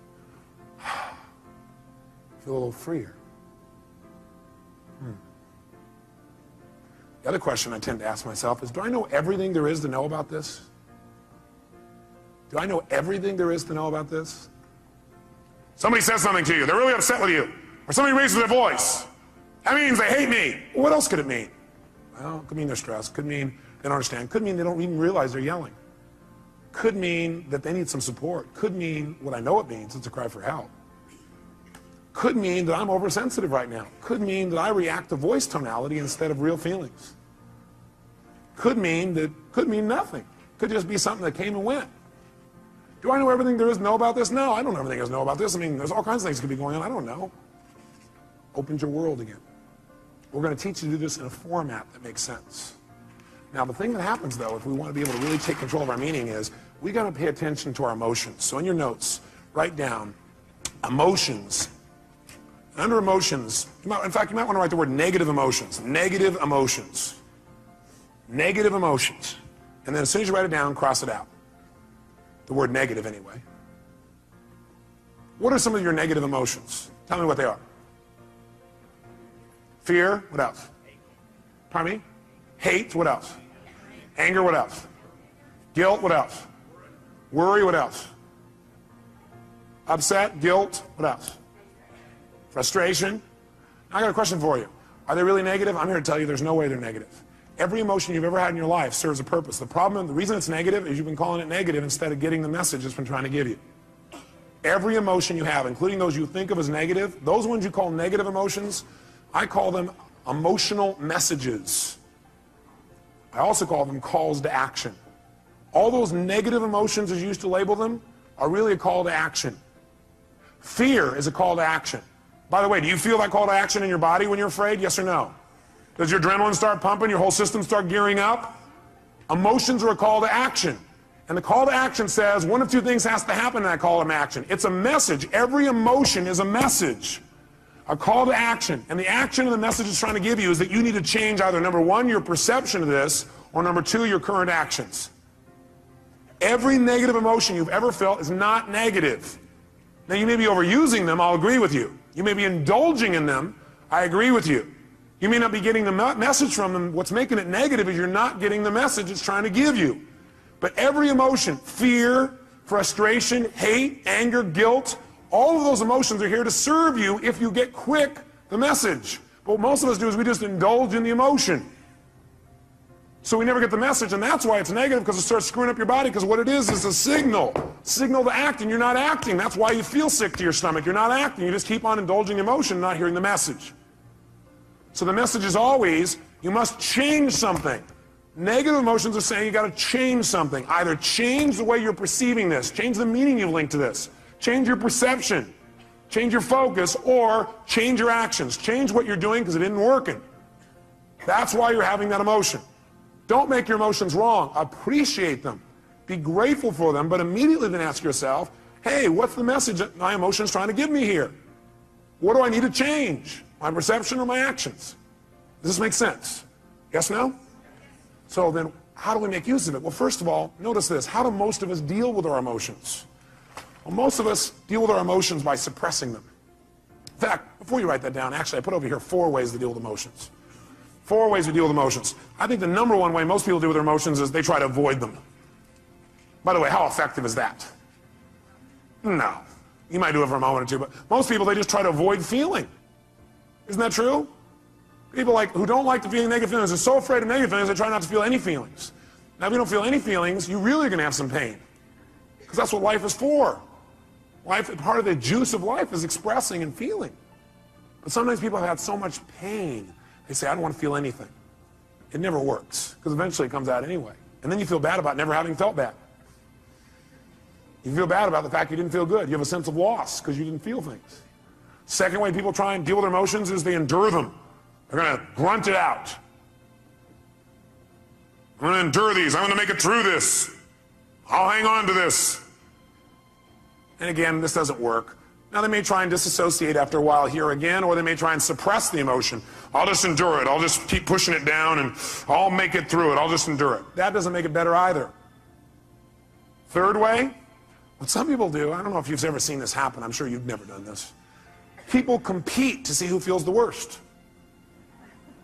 Feel a little freer. The other question I tend to ask myself is, do I know everything there is to know about this? Do I know everything there is to know about this? Somebody says something to you, they're really upset with you, or somebody raises their voice. That means they hate me. Well, what else could it mean? Well, it could mean they're stressed, could mean they don't understand, could mean they don't even realize they're yelling. Could mean that they need some support, could mean what I know it means, it's a cry for help. Could mean that I'm oversensitive right now, could mean that I react to voice tonality instead of real feelings. Could mean nothing. Could just be something that came and went. Do I know everything there is to know about this? No, I don't know everything there is to know about this. I mean, there's all kinds of things that could be going on. I don't know. Opens your world again. We're going to teach you to do this in a format that makes sense. Now, the thing that happens, though, if we want to be able to really take control of our meaning is we got to pay attention to our emotions. So in your notes, write down emotions. Under emotions, in fact, you might want to write the word negative emotions. Negative emotions. Negative emotions. And then as soon as you write it down, cross it out. The word negative, anyway. What are some of your negative emotions? Tell me what they are. Fear, what else? Pardon me? Hate, what else? Anger, what else? Guilt, what else? Worry, what else? Upset, guilt, what else? Frustration. Now I got a question for you. Are they really negative? I'm here to tell you there's no way they're negative. Every emotion you've ever had in your life serves a purpose. The reason it's negative is you've been calling it negative instead of getting the message it's been trying to give you. Every emotion you have, including those you think of as negative, those ones you call negative emotions, I call them emotional messages. I also call them calls to action. All those negative emotions, as you used to label them, are really a call to action. Fear is a call to action. By the way, do you feel that call to action in your body when you're afraid? Yes or no? Does your adrenaline start pumping, your whole system start gearing up? Emotions are a call to action. And the call to action says one of two things has to happen in that call to action. It's a message. Every emotion is a message. A call to action. And the action of the message it's trying to give you is that you need to change either, number one, your perception of this, or number two, your current actions. Every negative emotion you've ever felt is not negative. Now, you may be overusing them, I'll agree with you. You may be indulging in them, I agree with you. You may not be getting the message from them. What's making it negative is you're not getting the message it's trying to give you. But every emotion, fear, frustration, hate, anger, guilt, all of those emotions are here to serve you if you get quick the message. But what most of us do is we just indulge in the emotion. So we never get the message, and that's why it's negative, because it starts screwing up your body, because what it is a signal to act, and you're not acting. That's why you feel sick to your stomach. You're not acting. You just keep on indulging emotion, not hearing the message. So the message is always, you must change something. Negative emotions are saying you got to change something. Either change the way you're perceiving this, change the meaning you link to this, change your perception, change your focus, or change your actions. Change what you're doing because it isn't working. That's why you're having that emotion. Don't make your emotions wrong. Appreciate them. Be grateful for them, but immediately then ask yourself, hey, what's the message that my emotion's trying to give me here? What do I need to change? My perception or my actions? Does this make sense? Yes, no? So then, how do we make use of it? Well, first of all, notice this. How do most of us deal with our emotions? Well, most of us deal with our emotions by suppressing them. In fact, before you write that down, actually, I put over here 4 ways to deal with emotions. 4 ways to deal with emotions. I think the number one way most people deal with their emotions is they try to avoid them. By the way, how effective is that? No. You might do it for a moment or two, but most people, they just try to avoid feeling. Isn't that true? People who don't like to feel negative feelings are so afraid of negative feelings, they try not to feel any feelings. Now, if you don't feel any feelings, you really are going to have some pain. Because that's what life is for. Part of the juice of life is expressing and feeling. But sometimes people have had so much pain, they say, I don't want to feel anything. It never works, because eventually it comes out anyway. And then you feel bad about never having felt bad. You feel bad about the fact you didn't feel good. You have a sense of loss because you didn't feel things. Second way people try and deal with their emotions is they endure them. They're going to grunt it out. I'm going to endure these. I'm going to make it through this. I'll hang on to this. And again, this doesn't work. Now, they may try and disassociate after a while here again, or they may try and suppress the emotion. I'll just endure it. I'll just keep pushing it down, and I'll make it through it. I'll just endure it. That doesn't make it better either. Third way, what some people do, I don't know if you've ever seen this happen. I'm sure you've never done this. People compete to see who feels the worst.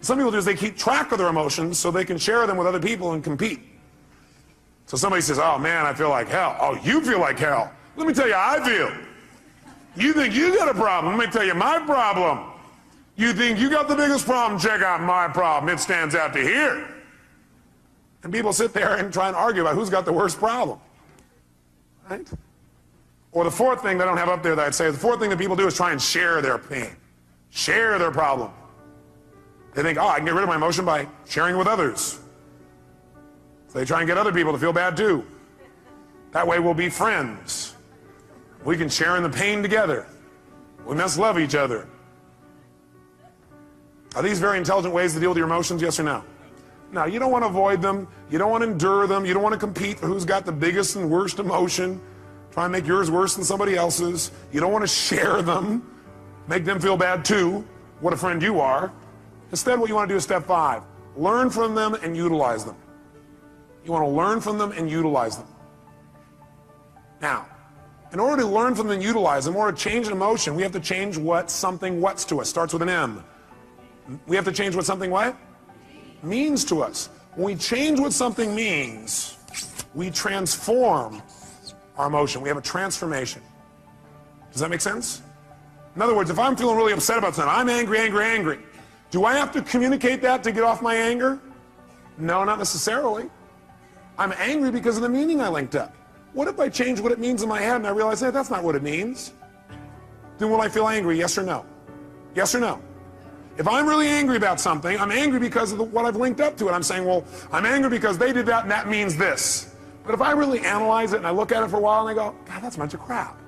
Some people do is they keep track of their emotions so they can share them with other people and compete. So somebody says, oh man, I feel like hell. Oh, you feel like hell. Let me tell you how I feel. You think you got a problem. Let me tell you my problem. You think you got the biggest problem. Check out my problem. It stands out to here. And people sit there and try and argue about who's got the worst problem. Right? Or the fourth thing that I don't have up there that I'd say, the fourth thing that people do is try and share their pain. Share their problem. They think, oh, I can get rid of my emotion by sharing it with others. So they try and get other people to feel bad too. That way we'll be friends. We can share in the pain together. We must love each other. Are these very intelligent ways to deal with your emotions, yes or no? No, you don't want to avoid them. You don't want to endure them. You don't want to compete for who's got the biggest and worst emotion. Try and make yours worse than somebody else's. You don't want to share them. Make them feel bad too. What a friend you are. Instead, what you want to do is step 5. Learn from them and utilize them. You want to learn from them and utilize them. Now, in order to learn from them and utilize them, in order to change an emotion, we have to change what something what's to us. Starts with an M. We have to change what something what? Means to us. When we change what something means, we transform our emotion. We have a transformation. Does that make sense? In other words, if I'm feeling really upset about something, I'm angry, angry, angry. Do I have to communicate that to get off my anger? No, not necessarily. I'm angry because of the meaning I linked up. What if I change what it means in my head and I realize, hey, that's not what it means? Then will I feel angry, yes or no? Yes or no? If I'm really angry about something, I'm angry because of what I've linked up to it. I'm saying, well, I'm angry because they did that and that means this. But if I really analyze it and I look at it for a while and I go, God, that's a bunch of crap.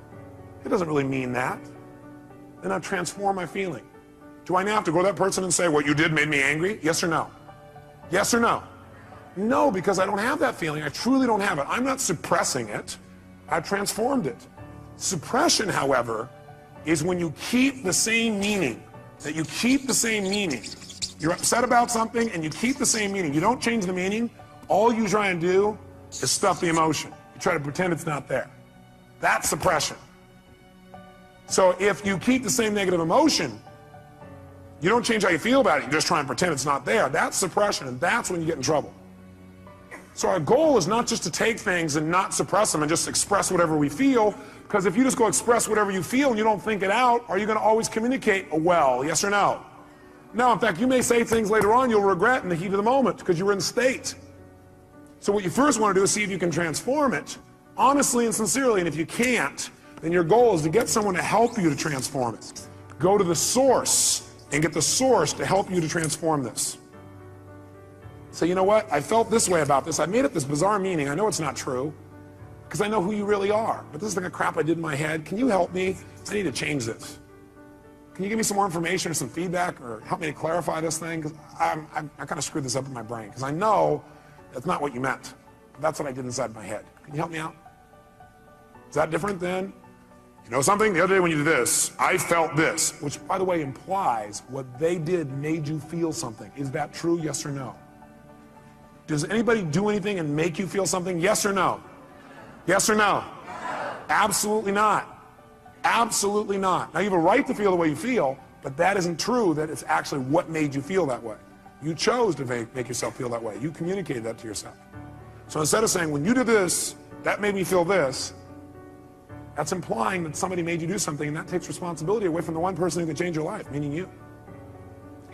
It doesn't really mean that. Then I transform my feeling. Do I now have to go to that person and say, what you did made me angry? Yes or no? Yes or no? No, because I don't have that feeling. I truly don't have it. I'm not suppressing it. I've transformed it. Suppression, however, is when you keep the same meaning. That you keep the same meaning. You're upset about something and you keep the same meaning. You don't change the meaning. All you try and do is stuff the emotion. You try to pretend it's not there. That's suppression. So if you keep the same negative emotion, you don't change how you feel about it. You just try and pretend it's not there. That's suppression, and that's when you get in trouble. So our goal is not just to take things and not suppress them and just express whatever we feel, because if you just go express whatever you feel and you don't think it out, are you going to always communicate well, yes or no? No, in fact, you may say things later on you'll regret in the heat of the moment because you were in state. So what you first want to do is see if you can transform it, honestly and sincerely, and if you can't, then your goal is to get someone to help you to transform it. Go to the source and get the source to help you to transform this. So you know what? I felt this way about this. I made up this bizarre meaning. I know it's not true because I know who you really are. But this is like a crap I did in my head. Can you help me? I need to change this. Can you give me some more information or some feedback or help me to clarify this thing? Because I kind of screwed this up in my brain because I know that's not what you meant. That's what I did inside my head. Can you help me out? Is that different than, you know something? The other day when you did this, I felt this, which by the way implies what they did made you feel something. Is that true? Yes or no? Does anybody do anything and make you feel something? Yes or no? Yes or no? Absolutely not. Absolutely not. Now you have a right to feel the way you feel, but that isn't true that it's actually what made you feel that way. You chose to make yourself feel that way. You communicated that to yourself. So instead of saying, when you did this, that made me feel this, that's implying that somebody made you do something, and that takes responsibility away from the one person who can change your life, meaning you.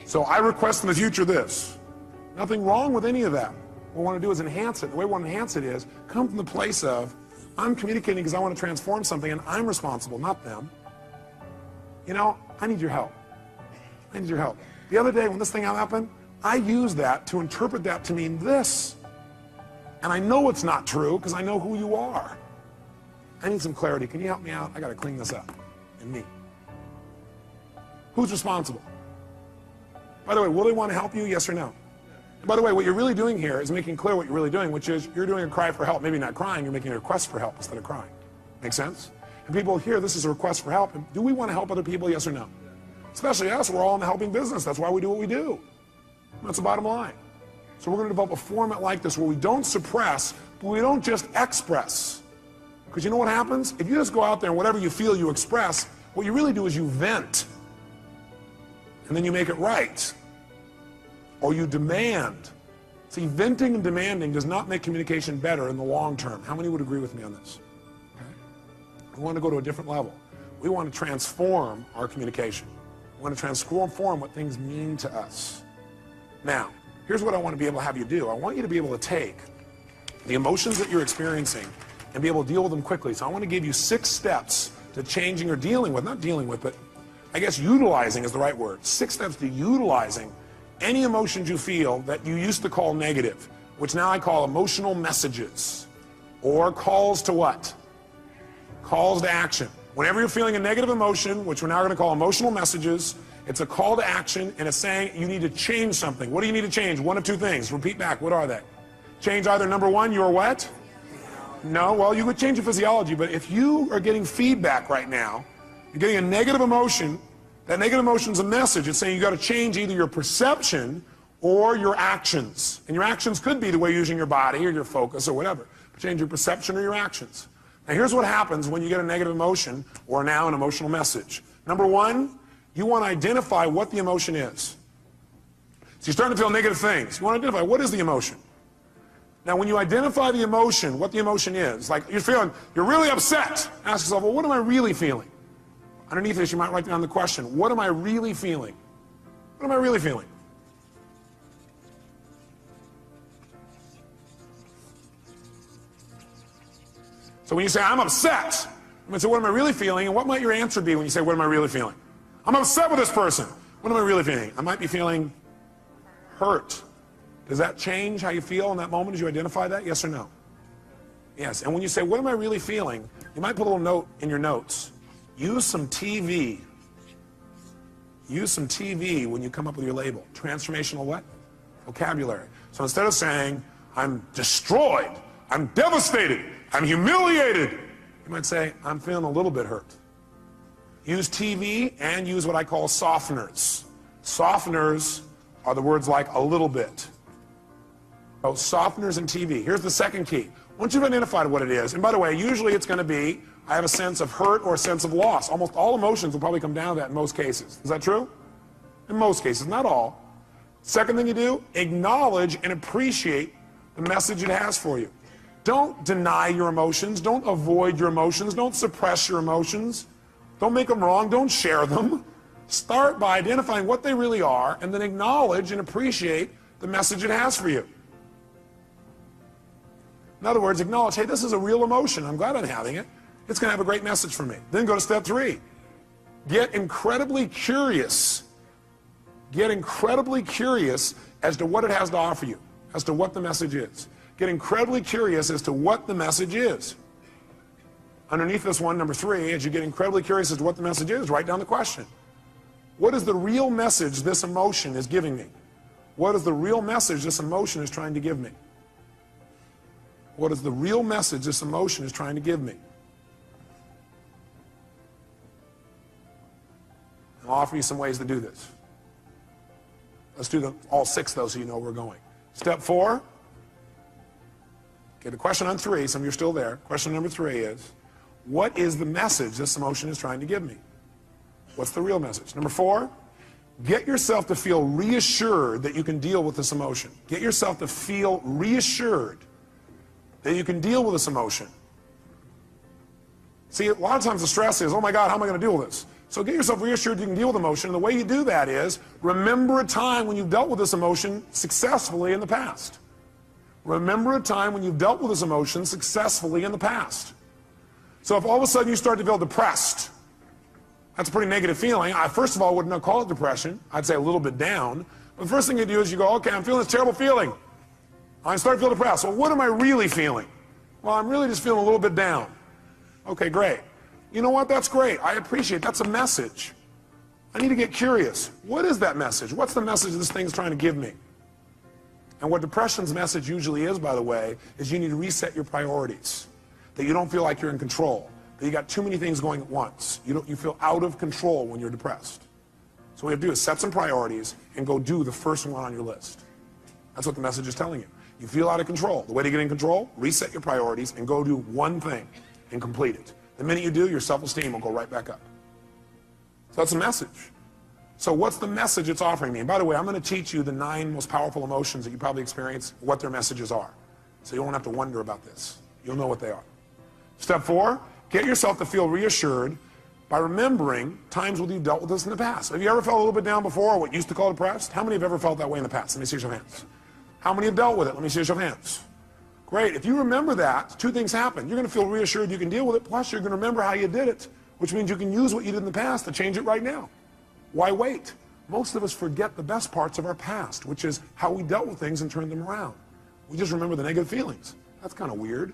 So I request in the future this. Nothing wrong with any of that. What we want to do is enhance it. The way we want to enhance it is come from the place of, I'm communicating because I want to transform something and I'm responsible, not them. You know, I need your help. I need your help. The other day when this thing happened, I used that to interpret that to mean this. And I know it's not true because I know who you are. I need some clarity. Can you help me out? I got to clean this up. And me. Who's responsible? By the way, will they want to help you? Yes or no? By the way, what you're really doing here is making clear what you're really doing, which is you're doing a cry for help. Maybe not crying, you're making a request for help instead of crying. Make sense? And people hear this is a request for help. Do we want to help other people, yes or no? Especially us, we're all in the helping business. That's why we do what we do. That's the bottom line. So we're going to develop a format like this where we don't suppress, but we don't just express. Because you know what happens? If you just go out there and whatever you feel you express, what you really do is you vent. And then you make it right. Or you demand. See, venting and demanding does not make communication better in the long term. How many would agree with me on this? Okay. We want to go to a different level. We want to transform our communication. We want to transform what things mean to us. Now, here's what I want to be able to have you do. I want you to be able to take the emotions that you're experiencing and be able to deal with them quickly. So I want to give you 6 steps to changing or dealing with, not dealing with, but I guess utilizing is the right word. 6 steps to utilizing any emotions you feel that you used to call negative, which now I call emotional messages, or calls to what? Calls to action. Whenever you're feeling a negative emotion, which we're now going to call emotional messages, it's a call to action, and it's saying you need to change something. What do you need to change? One of 2 things. Repeat back. What are they? Change either number 1, your what? No, well, you would change your physiology, but if you are getting feedback right now, you're getting a negative emotion, that negative emotion is a message. It's saying you got to change either your perception or your actions. And your actions could be the way you're using your body or your focus or whatever. But change your perception or your actions. Now here's what happens when you get a negative emotion or now an emotional message. Number 1, you want to identify what the emotion is. So you're starting to feel negative things. You want to identify what is the emotion. Now when you identify the emotion, what the emotion is, like you're really upset. Ask yourself, well, what am I really feeling? Underneath this, you might write down the question, what am I really feeling? What am I really feeling? So when you say, I'm upset, I'm going to say, what am I really feeling? And what might your answer be when you say, what am I really feeling? I'm upset with this person. What am I really feeling? I might be feeling hurt. Does that change how you feel in that moment as you identify that? Yes or no? Yes. And when you say, what am I really feeling? You might put a little note in your notes. Use some TV. Use some TV when you come up with your label. Transformational what? Vocabulary. So instead of saying, I'm destroyed, I'm devastated, I'm humiliated, you might say, I'm feeling a little bit hurt. Use TV and use what I call softeners. Softeners are the words like a little bit. So softeners and TV. Here's the second key. Once you've identified what it is, and by the way, usually it's going to be, I have a sense of hurt or a sense of loss. Almost all emotions will probably come down to that in most cases. Is that true? In most cases, not all. Second thing you do, acknowledge and appreciate the message it has for you. Don't deny your emotions. Don't avoid your emotions. Don't suppress your emotions. Don't make them wrong. Don't share them. Start by identifying what they really are and then acknowledge and appreciate the message it has for you. In other words, acknowledge, hey, this is a real emotion. I'm glad I'm having it. It's going to have a great message for me. Then go to step 3. Get incredibly curious. Get incredibly curious as to what it has to offer you, as to what the message is. Get incredibly curious as to what the message is. Underneath this one, number 3, as you get incredibly curious as to what the message is, write down the question. What is the real message this emotion is giving me? What is the real message this emotion is trying to give me? What is the real message this emotion is trying to give me? I'll offer you some ways to do this. Let's do them all 6 though so you know where we're going. Step 4. Okay, the question on 3, some of you are still there. Question number 3 is, what is the message this emotion is trying to give me? What's the real message? Number 4, get yourself to feel reassured that you can deal with this emotion. Get yourself to feel reassured that you can deal with this emotion. See, a lot of times the stress is, oh my God, how am I going to deal with this? So get yourself reassured you can deal with emotion. And the way you do that is, remember a time when you've dealt with this emotion successfully in the past. Remember a time when you've dealt with this emotion successfully in the past. So if all of a sudden you start to feel depressed, that's a pretty negative feeling. I, first of all, would not call it depression. I'd say a little bit down. But the first thing you do is you go, okay, I'm feeling this terrible feeling. I start to feel depressed. Well, what am I really feeling? Well, I'm really just feeling a little bit down. Okay, great. You know what? That's great. I appreciate that's a message. I need to get curious. What is that message? What's the message this thing's trying to give me? And what depression's message usually is, by the way, is you need to reset your priorities. That you don't feel like you're in control. that you got too many things going at once. You feel out of control when you're depressed. So what you have to do is set some priorities and go do the first one on your list. That's what the message is telling you. You feel out of control. The way to get in control, reset your priorities and go do one thing and complete it. The minute you do, your self-esteem will go right back up. So that's the message. So what's the message it's offering me? And by the way, I'm going to teach you the 9 most powerful emotions that you probably experience, what their messages are. So you won't have to wonder about this. You'll know what they are. Step 4, get yourself to feel reassured by remembering times when you've dealt with this in the past. Have you ever felt a little bit down before, or what you used to call depressed? How many have ever felt that way in the past? Let me see your hands. How many have dealt with it? Let me see your hands. Great. If you remember that, 2 things happen. You're going to feel reassured you can deal with it, plus you're going to remember how you did it, which means you can use what you did in the past to change it right now. Why wait? Most of us forget the best parts of our past, which is how we dealt with things and turned them around. We just remember the negative feelings. That's kind of weird.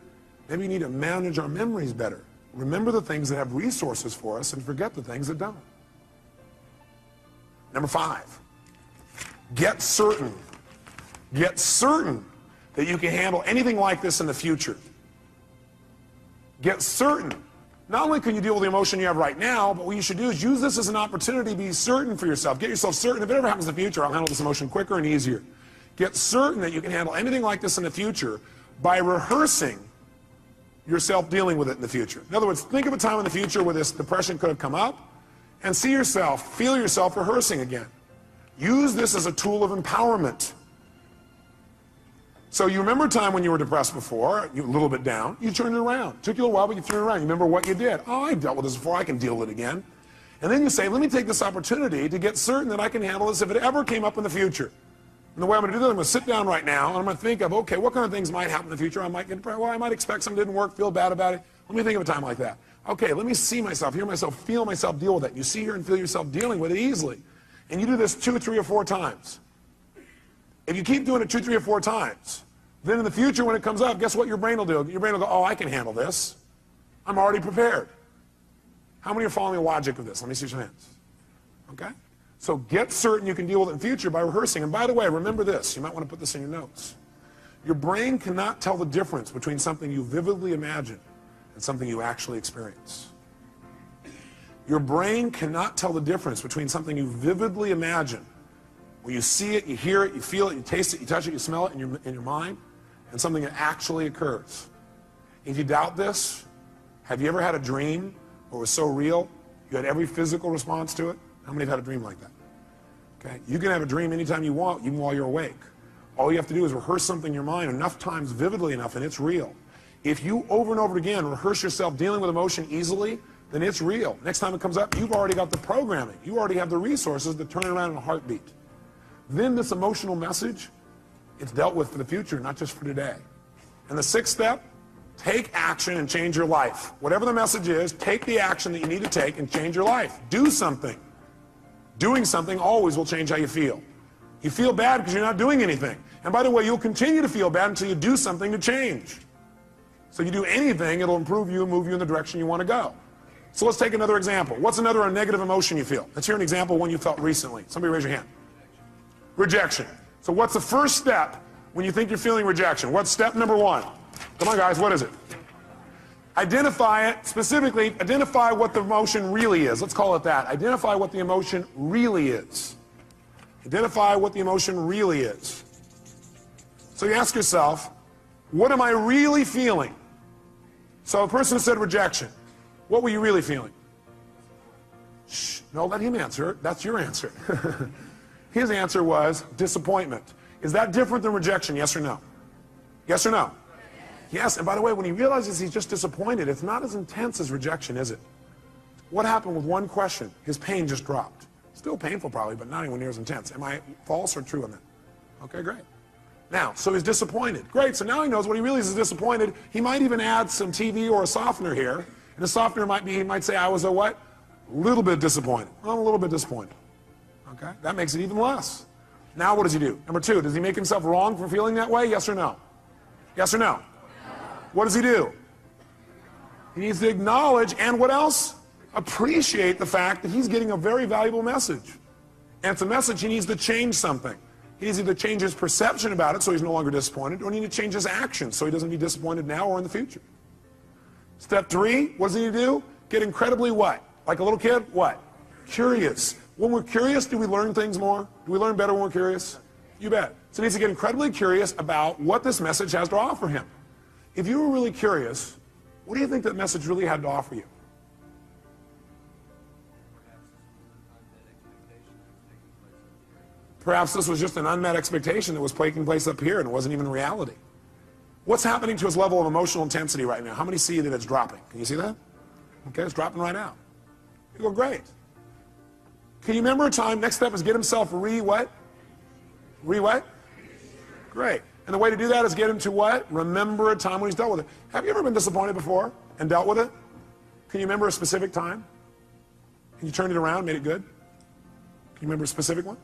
Maybe we need to manage our memories better. Remember the things that have resources for us and forget the things that don't. Number 5, get certain. Get certain that you can handle anything like this in the future. Get certain. Not only can you deal with the emotion you have right now, but what you should do is use this as an opportunity to be certain for yourself. Get yourself certain. If it ever happens in the future, I'll handle this emotion quicker and easier. Get certain that you can handle anything like this in the future by rehearsing yourself dealing with it in the future. In other words, think of a time in the future where this depression could have come up and see yourself, feel yourself rehearsing again. Use this as a tool of empowerment. So you remember a time when you were depressed before, you were a little bit down, you turned it around. Took you a while, but you turned it around. You remember what you did. Oh, I dealt with this before, I can deal with it again. And then you say, let me take this opportunity to get certain that I can handle this if it ever came up in the future. And the way I'm going to do that, I'm going to sit down right now, and I'm going to think of, okay, what kind of things might happen in the future? I might get depressed. Well, I might expect something didn't work, feel bad about it. Let me think of a time like that. Okay, let me see myself, hear myself, feel myself deal with it. You see, hear, and feel yourself dealing with it easily. And you do this 2, 3, or 4 times. If you keep doing it 2, 3, or 4 times, then in the future when it comes up, guess what your brain will do? Your brain will go, oh, I can handle this. I'm already prepared. How many are following the logic of this? Let me see your hands. Okay? So get certain you can deal with it in the future by rehearsing. And by the way, remember this. You might want to put this in your notes. Your brain cannot tell the difference between something you vividly imagine and something you actually experience. Your brain cannot tell the difference between something you vividly imagine, where you see it, you hear it, you feel it, you taste it, you touch it, you smell it in your mind, and something that actually occurs. If you doubt this, have you ever had a dream that was so real you had every physical response to it? How many have had a dream like that? Okay, you can have a dream anytime you want, even while you're awake. All you have to do is rehearse something in your mind enough times, vividly enough, and it's real. If you over and over again rehearse yourself dealing with emotion easily, then it's real. Next time it comes up, you've already got the programming. You already have the resources to turn it around in a heartbeat. Then this emotional message, it's dealt with for the future, not just for today. And the 6th step, take action and change your life. Whatever the message is, take the action that you need to take and change your life. Do something. Doing something always will change how you feel. You feel bad because you're not doing anything. And by the way, you'll continue to feel bad until you do something to change. So if you do anything, it'll improve you and move you in the direction you want to go. So let's take another example. What's another negative emotion you feel? Let's hear an example of one you felt recently. Somebody raise your hand. Rejection. So what's the first step when you think you're feeling rejection? What's step number 1? Come on, guys, what is it? Identify it, specifically, identify what the emotion really is. Let's call it that. Identify what the emotion really is. Identify what the emotion really is. So you ask yourself, what am I really feeling? So a person said rejection. What were you really feeling? Shh, no, let him answer. That's your answer. His answer was disappointment. Is that different than rejection, yes or no? Yes or no? Yes, and by the way, when he realizes he's just disappointed, it's not as intense as rejection, is it? What happened with one question? His pain just dropped. Still painful probably, but not anywhere near as intense. Am I false or true on that? Okay, great. Now, so he's disappointed. Great, so now he knows when he realizes he's disappointed, he might even add some TV or a softener here. And the softener might be, he might say, I was a what? A little bit disappointed. Well, I'm a little bit disappointed. Okay, that makes it even less. Now what does he do? Number 2, does he make himself wrong for feeling that way? Yes or no? Yes or no? What does he do? He needs to acknowledge and what else? Appreciate the fact that he's getting a very valuable message. And it's a message he needs to change something. He needs to either change his perception about it so he's no longer disappointed, or he needs to change his actions so he doesn't be disappointed now or in the future. Step 3, what does he need to do? Get incredibly what? Like a little kid? What? Curious. When we're curious, do we learn things more? Do we learn better when we're curious? You bet. So he needs to get incredibly curious about what this message has to offer him. If you were really curious, what do you think that message really had to offer you? Perhaps this was just an unmet expectation that was taking place up here and it wasn't even reality. What's happening to his level of emotional intensity right now? How many see that it's dropping? Can you see that? Okay, it's dropping right now. You go, great. Can you remember a time, next step is get himself what? What? Great. And the way to do that is get him to what? Remember a time when he's dealt with it. Have you ever been disappointed before and dealt with it? Can you remember a specific time? Can you turn it around, made it good? Can you remember a specific one?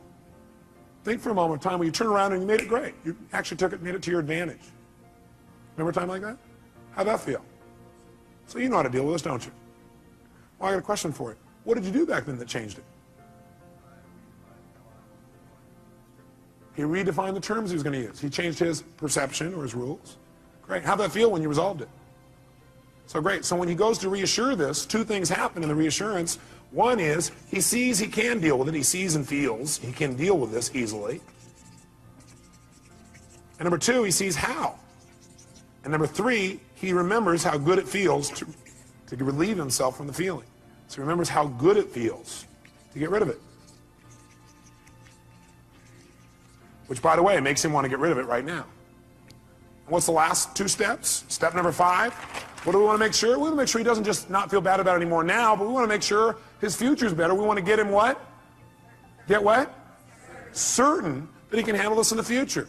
Think for a moment of time when you turned around and you made it great. You actually took it and made it to your advantage. Remember a time like that? How'd that feel? So you know how to deal with this, don't you? Well, I got a question for you. What did you do back then that changed it? He redefined the terms he was going to use. He changed his perception or his rules. Great. How'd that feel when you resolved it? So great. So when he goes to reassure this, 2 things happen in the reassurance. One is he sees he can deal with it. He sees and feels he can deal with this easily. And number 2, he sees how. And number 3, he remembers how good it feels to relieve himself from the feeling. So he remembers how good it feels to get rid of it. Which, by the way, makes him want to get rid of it right now. And what's the last 2 steps? Step number 5. What do we want to make sure? We want to make sure he doesn't just not feel bad about it anymore now, but we want to make sure his future's better. We want to get him what? Get what? Certain that he can handle this in the future.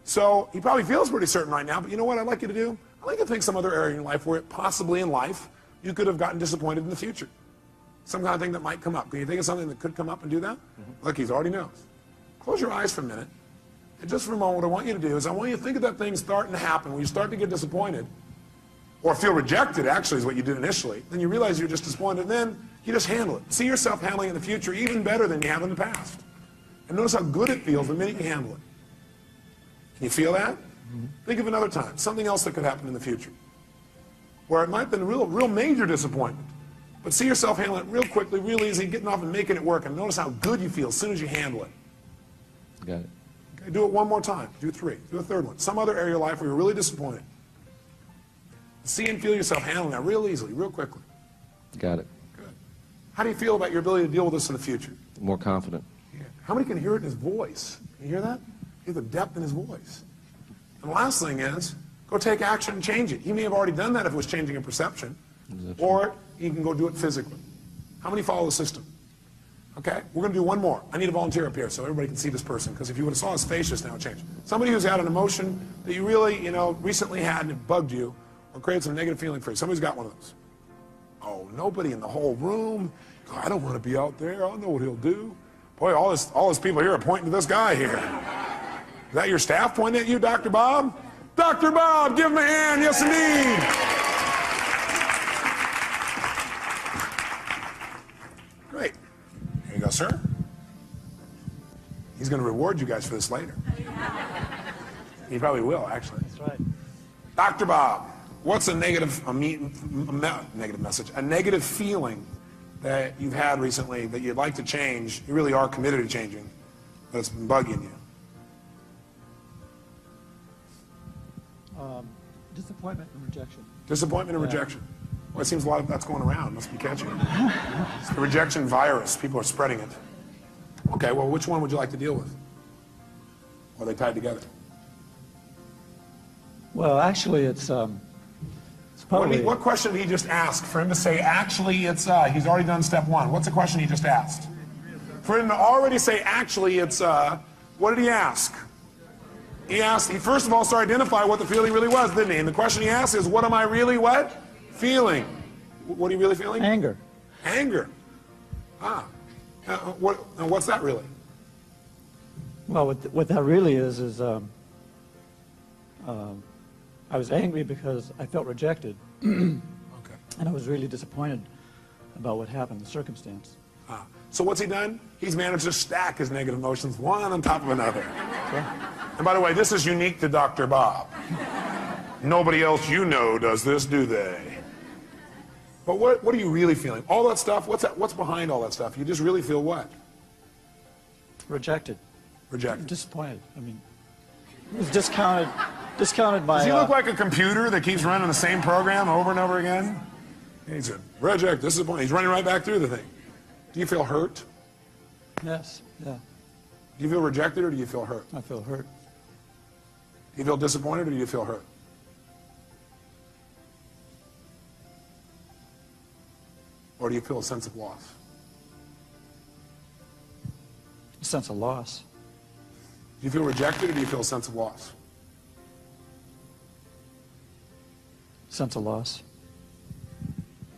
So he probably feels pretty certain right now, but you know what I'd like you to do? I'd like you to think some other area in your life where possibly in life you could have gotten disappointed in the future. Some kind of thing that might come up. Can you think of something that could come up and do that? Look, he already knows. Close your eyes for a minute. And just for a moment, what I want you to do is I want you to think of that thing starting to happen when you start to get disappointed, or feel rejected, actually, is what you did initially. Then you realize you're just disappointed, and then you just handle it. See yourself handling it in the future even better than you have in the past. And notice how good it feels the minute you handle it. Can you feel that? Think of another time, something else that could happen in the future, where it might have been a real major disappointment. But see yourself handling it real quickly, real easy, getting off and making it work, and notice how good you feel as soon as you handle it. Got it. Okay, do it one more time. Do 3. Do a 3rd one. Some other area of your life where you're really disappointed. See and feel yourself handling that real easily, real quickly. Got it. Good. How do you feel about your ability to deal with this in the future? More confident. Yeah. How many can hear it in his voice? Can you hear that? Hear the depth in his voice. And the last thing is, go take action and change it. He may have already done that if it was changing a perception, or he can go do it physically. How many follow the system? Okay, we're going to do one more. I need a volunteer up here so everybody can see this person, because if you would have saw his face just now, it changed. Somebody who's had an emotion that you really, recently had and it bugged you, or created some negative feeling for you. Somebody's got one of those. Oh, nobody in the whole room. I don't want to be out there. I know what he'll do. Boy, all these people here are pointing to this guy here. Is that your staff pointing at you, Dr. Bob? Dr. Bob, give him a hand. Yes, indeed. Great. Here you go, sir. He's going to reward you guys for this later. He probably will, actually. That's right. Dr. Bob, what's a negative message, a negative feeling that you've had recently that you'd like to change, you really are committed to changing, but it's been bugging you? Disappointment and rejection. Disappointment and rejection. Well, it seems a lot of that's going around. Must be catching. It's the rejection virus. People are spreading it. Okay, well, which one would you like to deal with? Or are they tied together? Well, actually, it's probably... What question did he just ask? For him to say, actually, it's, he's already done step 1. What's the question he just asked? For him to already say, actually, it's, what did he ask? He asked, he first of all started to identify what the feeling really was, didn't he? And the question he asked is, what am I really what? Feeling. What are you really feeling? Anger. Anger. What's that really? Well, what that really is I was angry because I felt rejected. Okay. And I was really disappointed about what happened, the circumstance. So what's he done? He's managed to stack his negative emotions one on top of another. And by the way, this is unique to Dr. Bob. Nobody else you know does this, do they? But what are you really feeling? All that stuff, what's behind all that stuff? You just really feel what? Rejected. Rejected. Disappointed. I mean, it was discounted by... Does he look like a computer that keeps running the same program over and over again? He said, reject, disappointed. He's running right back through the thing. Do you feel hurt? Yes, yeah. Do you feel rejected or do you feel hurt? I feel hurt. Do you feel disappointed or do you feel hurt? Or do you feel a sense of loss? A sense of loss. Do you feel rejected or do you feel a sense of loss? Sense of loss.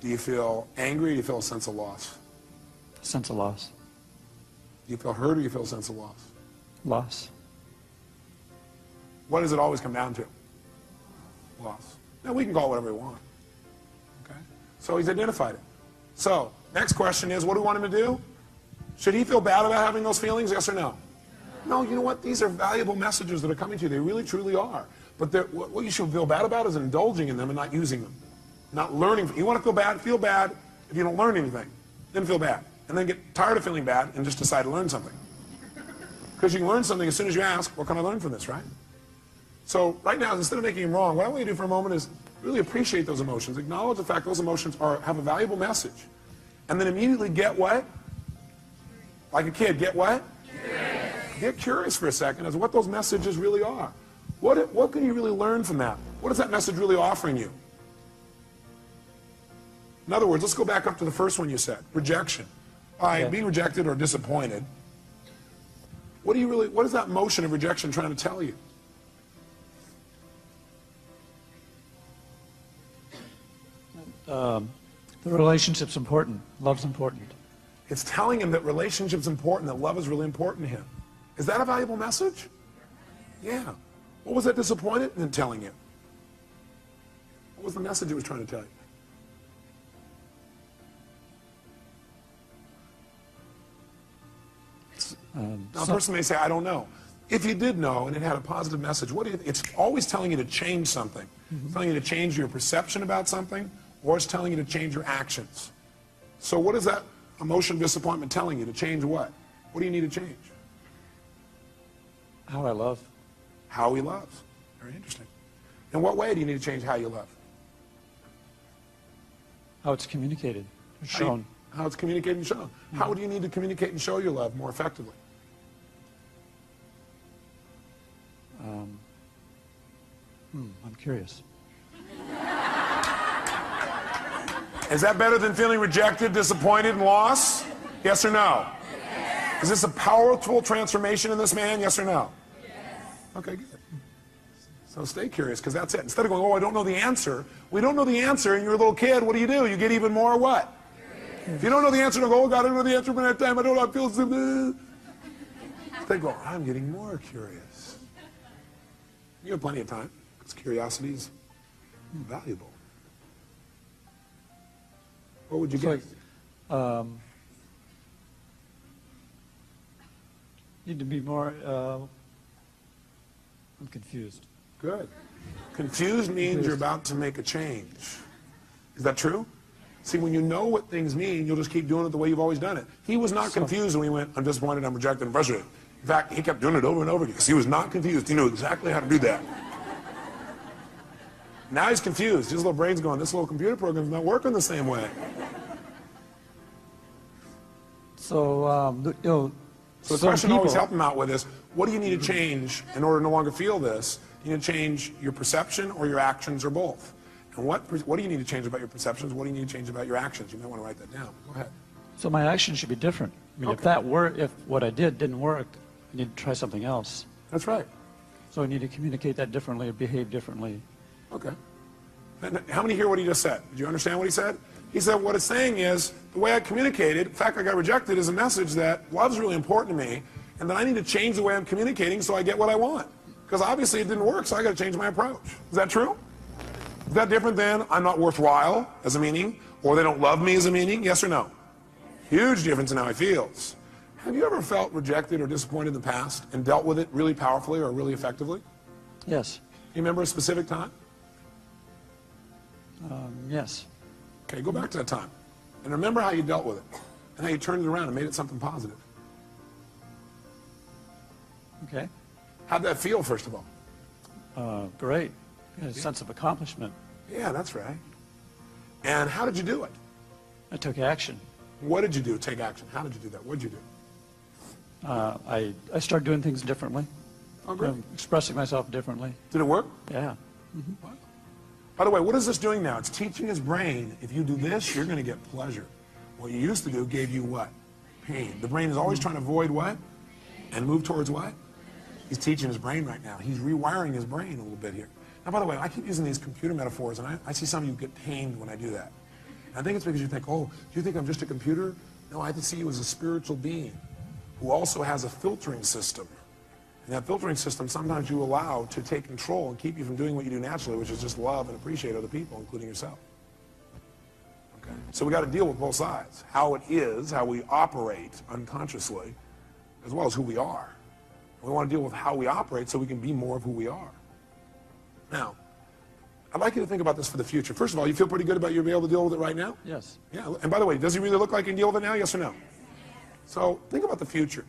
Do you feel angry or do you feel a sense of loss? Sense of loss. Do you feel hurt or do you feel a sense of loss? Loss. What does it always come down to? Loss. Now we can call it whatever we want. Okay? So he's identified it. So, next question is, what do we want him to do? Should he feel bad about having those feelings, yes or no? No, you know what? These are valuable messages that are coming to you. They really, truly are. But what you should feel bad about is indulging in them and not using them. Not learning. You want to feel bad if you don't learn anything. Then feel bad. And then get tired of feeling bad and just decide to learn something. Because you can learn something as soon as you ask, what can I learn from this, right? So right now, instead of making them wrong, what I want you to do for a moment is really appreciate those emotions. Acknowledge the fact those emotions have a valuable message. And then immediately get what? Like a kid, get what? Curious. Get curious for a second as to what those messages really are. What can you really learn from that? What is that message really offering you? In other words, let's go back up to the first one you said, rejection. Being rejected or disappointed. What is that motion of rejection trying to tell you? The relationship's important. Love's important. It's telling him that relationship's important, that love is really important to him. Is that a valuable message? Yeah. What was that disappointed in telling you? What was the message it was trying to tell you? Now, a person may say, I don't know. If you did know and it had a positive message, it's always telling you to change something. It's telling you to change your perception about something, or it's telling you to change your actions. So what is that emotion of disappointment telling you? To change what? What do you need to change? How I love. How he loves. Very interesting. In what way do you need to change how you love? How it's communicated, shown. How it's communicated and shown. How do you need to communicate and show your love more effectively? I'm curious. Is that better than feeling rejected, disappointed, and lost? Yes or no? Yes. Is this a powerful transformation in this man? Yes or no? Yes. Okay, good. So stay curious, because that's it. Instead of going, oh, I don't know the answer. We don't know the answer, and you're a little kid. What do? You get even more what? Curious. If you don't know the answer, don't go, oh, God, I don't know the answer by that time. I don't know, I feel so... They go, I'm getting more curious. You have plenty of time, because curiosity is valuable. What would you get? Need to be more, I'm confused. Good. Confused means you're about to make a change. Is that true? See, when you know what things mean, you'll just keep doing it the way you've always done it. He was not confused when he went, I'm disappointed, I'm rejected, I'm frustrated. In fact, he kept doing it over and over again because he was not confused. He knew exactly how to do that. Now he's confused. His little brain's going, this little computer program's not working the same way. So, So the question I always help him out with is, what do you need to change in order to no longer feel this? You need to change your perception or your actions or both. And what do you need to change about your perceptions? What do you need to change about your actions? You might want to write that down. Go ahead. So my action should be different. I mean, if what I did didn't work, I need to try something else. That's right. So I need to communicate that differently or behave differently. Okay. And how many hear what he just said? Did you understand what he said? He said what it's saying is, the way I communicated, the fact I got rejected is a message that love's really important to me, and that I need to change the way I'm communicating so I get what I want. Because obviously it didn't work, so I got to change my approach. Is that true? Is that different than I'm not worthwhile as a meaning, or they don't love me as a meaning? Yes or no? Huge difference in how he feels. Have you ever felt rejected or disappointed in the past and dealt with it really powerfully or really effectively? Yes. You remember a specific time? Yes. Okay, go back to that time. And remember how you dealt with it. And how you turned it around and made it something positive. Okay. How'd that feel, first of all? Great. A sense of accomplishment. Yeah, that's right. And how did you do it? I took action. What did you do? Take action. How did you do that? What did you do? I started doing things differently. Oh, great. Expressing myself differently. Did it work? Yeah. What? By the way, what is this doing now? It's teaching his brain, if you do this, you're going to get pleasure. What you used to do gave you what? Pain. The brain is always trying to avoid what? And move towards what? He's teaching his brain right now. He's rewiring his brain a little bit here. Now, by the way, I keep using these computer metaphors, and I see some of you get pained when I do that. And I think it's because you think, oh, do you think I'm just a computer? No, I see you as a spiritual being who also has a filtering system. And that filtering system sometimes you allow to take control and keep you from doing what you do naturally, which is just love and appreciate other people, including yourself. Okay? So we got to deal with both sides. How it is, how we operate unconsciously, as well as who we are. We want to deal with how we operate so we can be more of who we are. Now, I'd like you to think about this for the future. First of all, you feel pretty good about you being able to deal with it right now? Yes. Yeah, and by the way, does he really look like he can deal with it now, yes or no? So think about the future.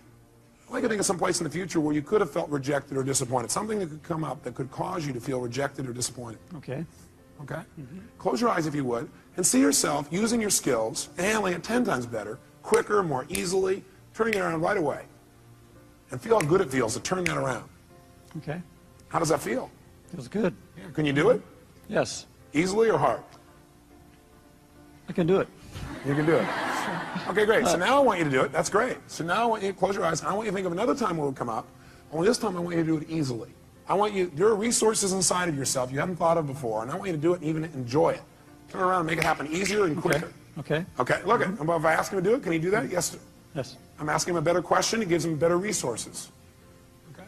I'd like you to think of some place in the future where you could have felt rejected or disappointed, something that could come up that could cause you to feel rejected or disappointed. Okay. Okay? Close your eyes if you would, and see yourself using your skills and handling it 10 times better, quicker, more easily, turning it around right away. And feel how good it feels to turn that around. Okay. How does that feel? Feels good. Yeah. Can you do it? Yes. Easily or hard? I can do it. You can do it. Okay, great. So now I want you to do it. That's great. So now I want you to close your eyes. I want you to think of another time where it would come up. Only this time I want you to do it easily. I want you, there are resources inside of yourself you haven't thought of before, and I want you to do it and even enjoy it. Turn around and make it happen easier and quicker. Okay. Okay, look at it. If I ask him to do it, can he do that? Yes. Yes. I'm asking him a better question. It gives him better resources. Okay.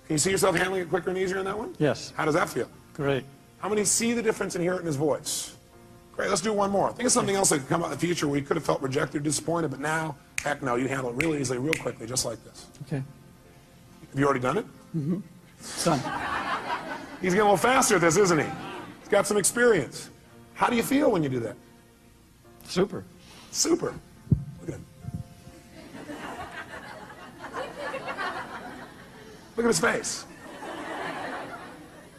Can you see yourself handling it quicker and easier in that one? Yes. How does that feel? Great. How many see the difference and hear it in his voice? Great, let's do one more. Think of something else that could come out in the future where you could have felt rejected or disappointed, but now, heck no, you handle it really easily, real quickly, just like this. Okay. Have you already done it? Done. He's getting a little faster at this, isn't he? He's got some experience. How do you feel when you do that? Super. Super. Look at him. Look at his face.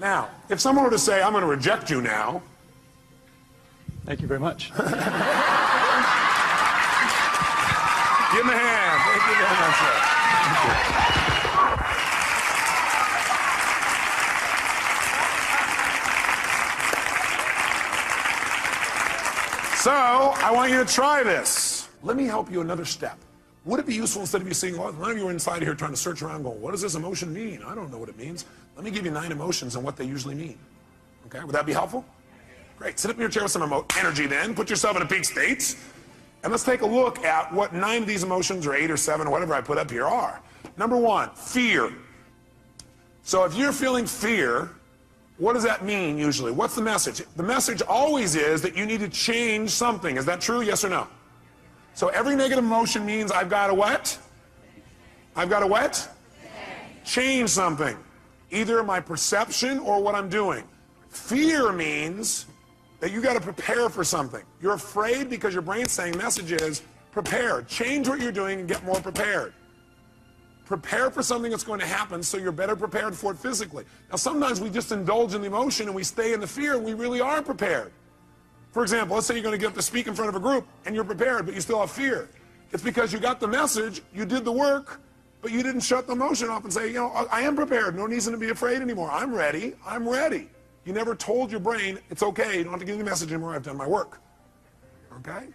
Now, if someone were to say, I'm going to reject you now, Thank you very much. give him a hand. Thank you very much, sir. So, I want you to try this. Let me help you another step. Would it be useful instead of you saying, well, none of you are inside here trying to search around going, what does this emotion mean? I don't know what it means. Let me give you 9 emotions and what they usually mean. Okay, would that be helpful? Great. Sit up in your chair with some energy then. Put yourself in a peak state. And let's take a look at what 9 of these emotions, or 8 or 7, or whatever I put up here are. Number 1, fear. So if you're feeling fear, what does that mean usually? What's the message? The message always is that you need to change something. Is that true? Yes or no? So every negative emotion means I've got to what? I've got to what? Change something. Either my perception or what I'm doing. Fear means that you got to prepare for something. You're afraid because your brain's saying message is prepare. Change what you're doing and get more prepared. Prepare for something that's going to happen so you're better prepared for it physically. Now sometimes we just indulge in the emotion and we stay in the fear and we really are prepared. For example, let's say you're going to get up to speak in front of a group and you're prepared but you still have fear. It's because you got the message, you did the work, but you didn't shut the emotion off and say, you know, I am prepared. No reason to be afraid anymore. I'm ready. I'm ready. You never told your brain, it's okay, you don't have to give me the message anymore, I've done my work. Okay?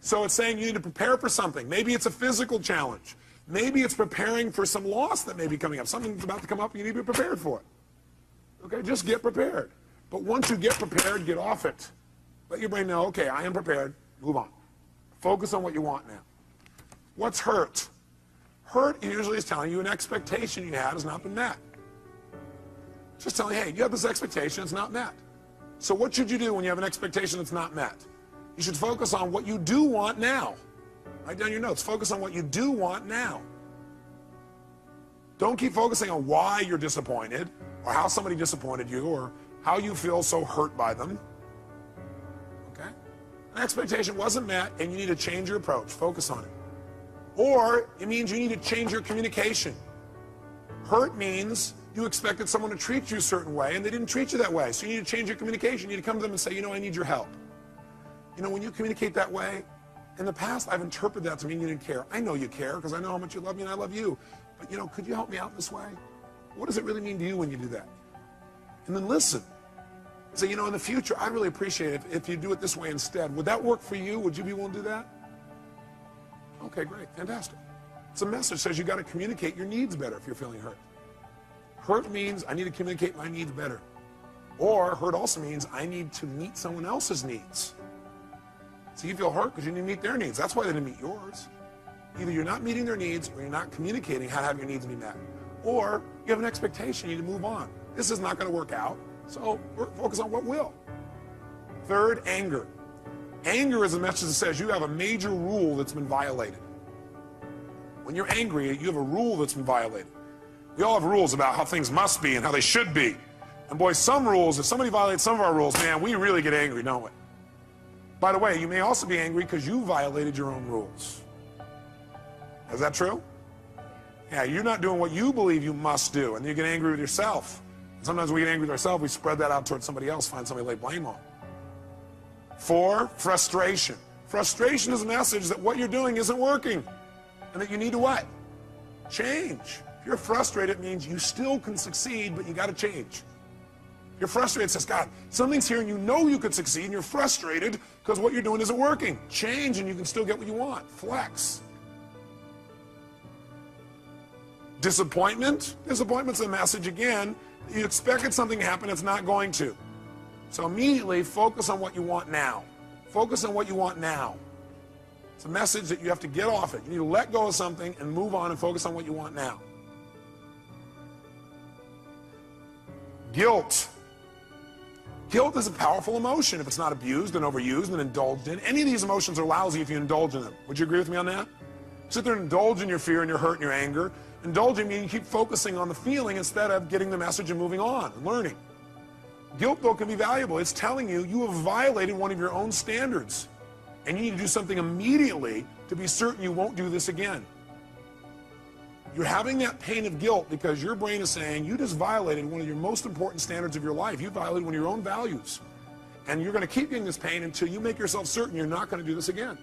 So it's saying you need to prepare for something. Maybe it's a physical challenge. Maybe it's preparing for some loss that may be coming up. Something's about to come up and you need to be prepared for it. Okay? Just get prepared. But once you get prepared, get off it. Let your brain know, okay, I am prepared, move on. Focus on what you want now. What's hurt? Hurt usually is telling you an expectation you had has not been met. Just telling you, hey, you have this expectation, it's not met. So what should you do when you have an expectation that's not met? You should focus on what you do want now. Write down your notes. Focus on what you do want now. Don't keep focusing on why you're disappointed, or how somebody disappointed you, or how you feel so hurt by them. Okay? An expectation wasn't met and you need to change your approach. Focus on it. Or it means you need to change your communication. Hurt means you expected someone to treat you a certain way and they didn't treat you that way. So you need to change your communication. You need to come to them and say, you know, I need your help. You know, when you communicate that way, in the past, I've interpreted that to mean you didn't care. I know you care because I know how much you love me and I love you. But, you know, could you help me out this way? What does it really mean to you when you do that? And then listen. Say, you know, in the future, I'd really appreciate it if you do it this way instead. Would that work for you? Would you be willing to do that? Okay, great. Fantastic. It's a message that says you got to communicate your needs better if you're feeling hurt. Hurt means I need to communicate my needs better. Or hurt also means I need to meet someone else's needs. So you feel hurt because you need to meet their needs. That's why they didn't meet yours. Either you're not meeting their needs or you're not communicating how to have your needs be met. Or you have an expectation, you need to move on. This is not going to work out, so focus on what will. Third, anger. Anger is a message that says you have a major rule that's been violated. When you're angry, you have a rule that's been violated. We all have rules about how things must be and how they should be. And boy, some rules, if somebody violates some of our rules, man, we really get angry, don't we? By the way, you may also be angry because you violated your own rules. Is that true? Yeah, you're not doing what you believe you must do, and you get angry with yourself. Sometimes we get angry with ourselves, we spread that out towards somebody else, find somebody to lay blame on. 4, frustration. Frustration is a message that what you're doing isn't working, and that you need to what? Change. If you're frustrated, it means you still can succeed, but you got to change. You're frustrated, says, God, something's here and you know you could succeed, and you're frustrated because what you're doing isn't working. Change and you can still get what you want. Flex. Disappointment. Disappointment's a message, again, you expected something to happen, it's not going to. So immediately focus on what you want now. Focus on what you want now. It's a message that you have to get off it. You need to let go of something and move on and focus on what you want now. Guilt. Guilt is a powerful emotion if it's not abused and overused and indulged in. Any of these emotions are lousy if you indulge in them. Would you agree with me on that? Sit there and indulge in your fear and your hurt and your anger. Indulging means you keep focusing on the feeling instead of getting the message and moving on and learning. Guilt, though, can be valuable. It's telling you you have violated one of your own standards, and you need to do something immediately to be certain you won't do this again. You're having that pain of guilt because your brain is saying you just violated one of your most important standards of your life. You violated one of your own values. And you're going to keep getting this pain until you make yourself certain you're not going to do this again.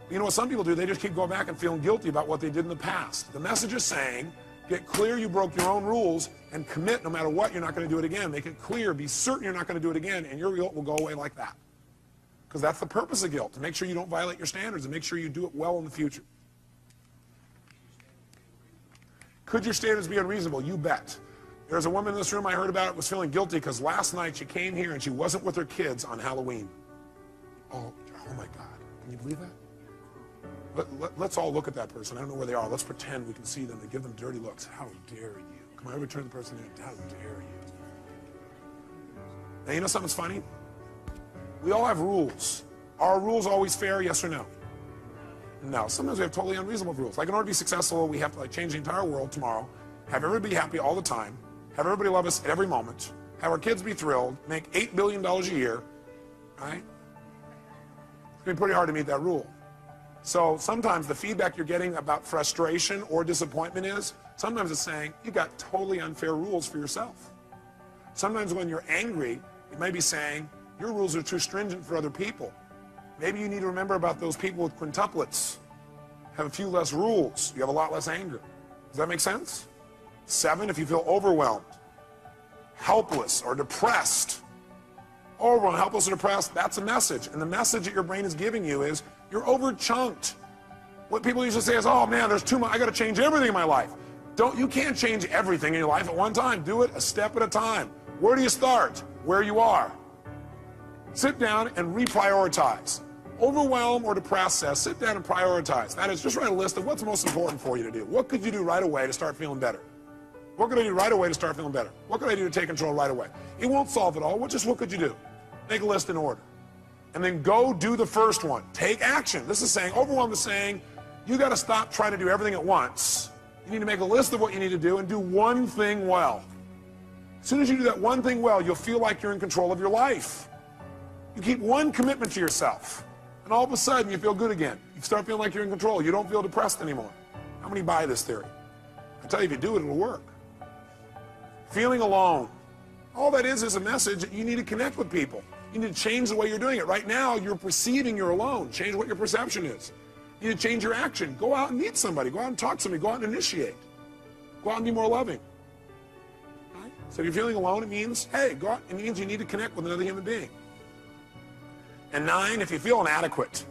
You know what some people do? They just keep going back and feeling guilty about what they did in the past. The message is saying, get clear you broke your own rules and commit no matter what, you're not going to do it again. Make it clear, be certain you're not going to do it again, and your guilt will go away like that. Because that's the purpose of guilt, to make sure you don't violate your standards and make sure you do it well in the future. Could your standards be unreasonable? You bet. There's a woman in this room I heard about was feeling guilty because last night she came here and she wasn't with her kids on Halloween. Oh my God. Can you believe that? Let's all look at that person. I don't know where they are. Let's pretend we can see them and give them dirty looks. How dare you? Come on, everybody turn to the person in. How dare you? Now, you know something's funny? We all have rules. Are rules always fair, yes or no? No. Sometimes we have totally unreasonable rules. Like in order to be successful, we have to change the entire world tomorrow, have everybody happy all the time, have everybody love us at every moment, have our kids be thrilled, make $8 billion a year, right? It's going to be pretty hard to meet that rule. So sometimes the feedback you're getting about frustration or disappointment is, sometimes it's saying, you got totally unfair rules for yourself. Sometimes when you're angry, it may be saying, your rules are too stringent for other people. Maybe you need to remember about those people with quintuplets. Have a few less rules. You have a lot less anger. Does that make sense? 7, if you feel overwhelmed, helpless, or depressed. Overwhelmed, helpless, or depressed, that's a message. And the message that your brain is giving you is, you're over-chunked. What people usually say is, oh man, there's too much, I gotta change everything in my life. You can't change everything in your life at one time. Do it a step at a time. Where do you start? Where you are. Sit down and reprioritize. Overwhelmed or depressed says, sit down and prioritize. That is, just write a list of what's most important for you to do. What could you do right away to start feeling better? What could I do right away to start feeling better? What could I do to take control right away? It won't solve it all. What could you do? Make a list in order. And then go do the first one. Take action. This is saying, overwhelmed is saying, you got to stop trying to do everything at once. You need to make a list of what you need to do and do one thing well. As soon as you do that one thing well, you'll feel like you're in control of your life. You keep one commitment to yourself, and all of a sudden you feel good again. You start feeling like you're in control. You don't feel depressed anymore. How many buy this theory? I tell you, if you do it, it'll work. Feeling alone. All that is a message that you need to connect with people. You need to change the way you're doing it. Right now, you're perceiving you're alone. Change what your perception is. You need to change your action. Go out and meet somebody. Go out and talk to somebody. Go out and initiate. Go out and be more loving. Right? So if you're feeling alone, it means, hey, go out. It means you need to connect with another human being. And 9, if you feel inadequate,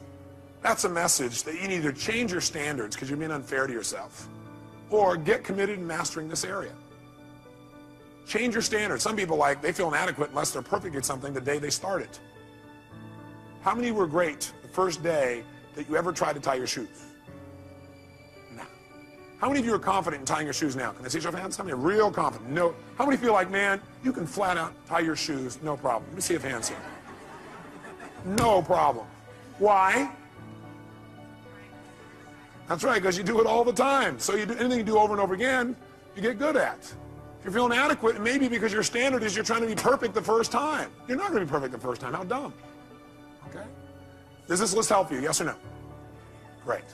that's a message that you need to change your standards because you're being unfair to yourself, or get committed in mastering this area. Change your standards. Some people, they feel inadequate unless they're perfect at something the day they start it. How many were great the first day that you ever tried to tie your shoes? No. How many of you are confident in tying your shoes now? Can I see your hands? How many are real confident? No. How many feel like, man, you can flat out tie your shoes, no problem? Let me see if hands here. No problem. Why? That's right, because you do it all the time. So you do anything you do over and over again, you get good at. If you're feeling inadequate, it may be because your standard is you're trying to be perfect the first time. You're not going to be perfect the first time. How dumb. Okay? Does this list help you? Yes or no? Great.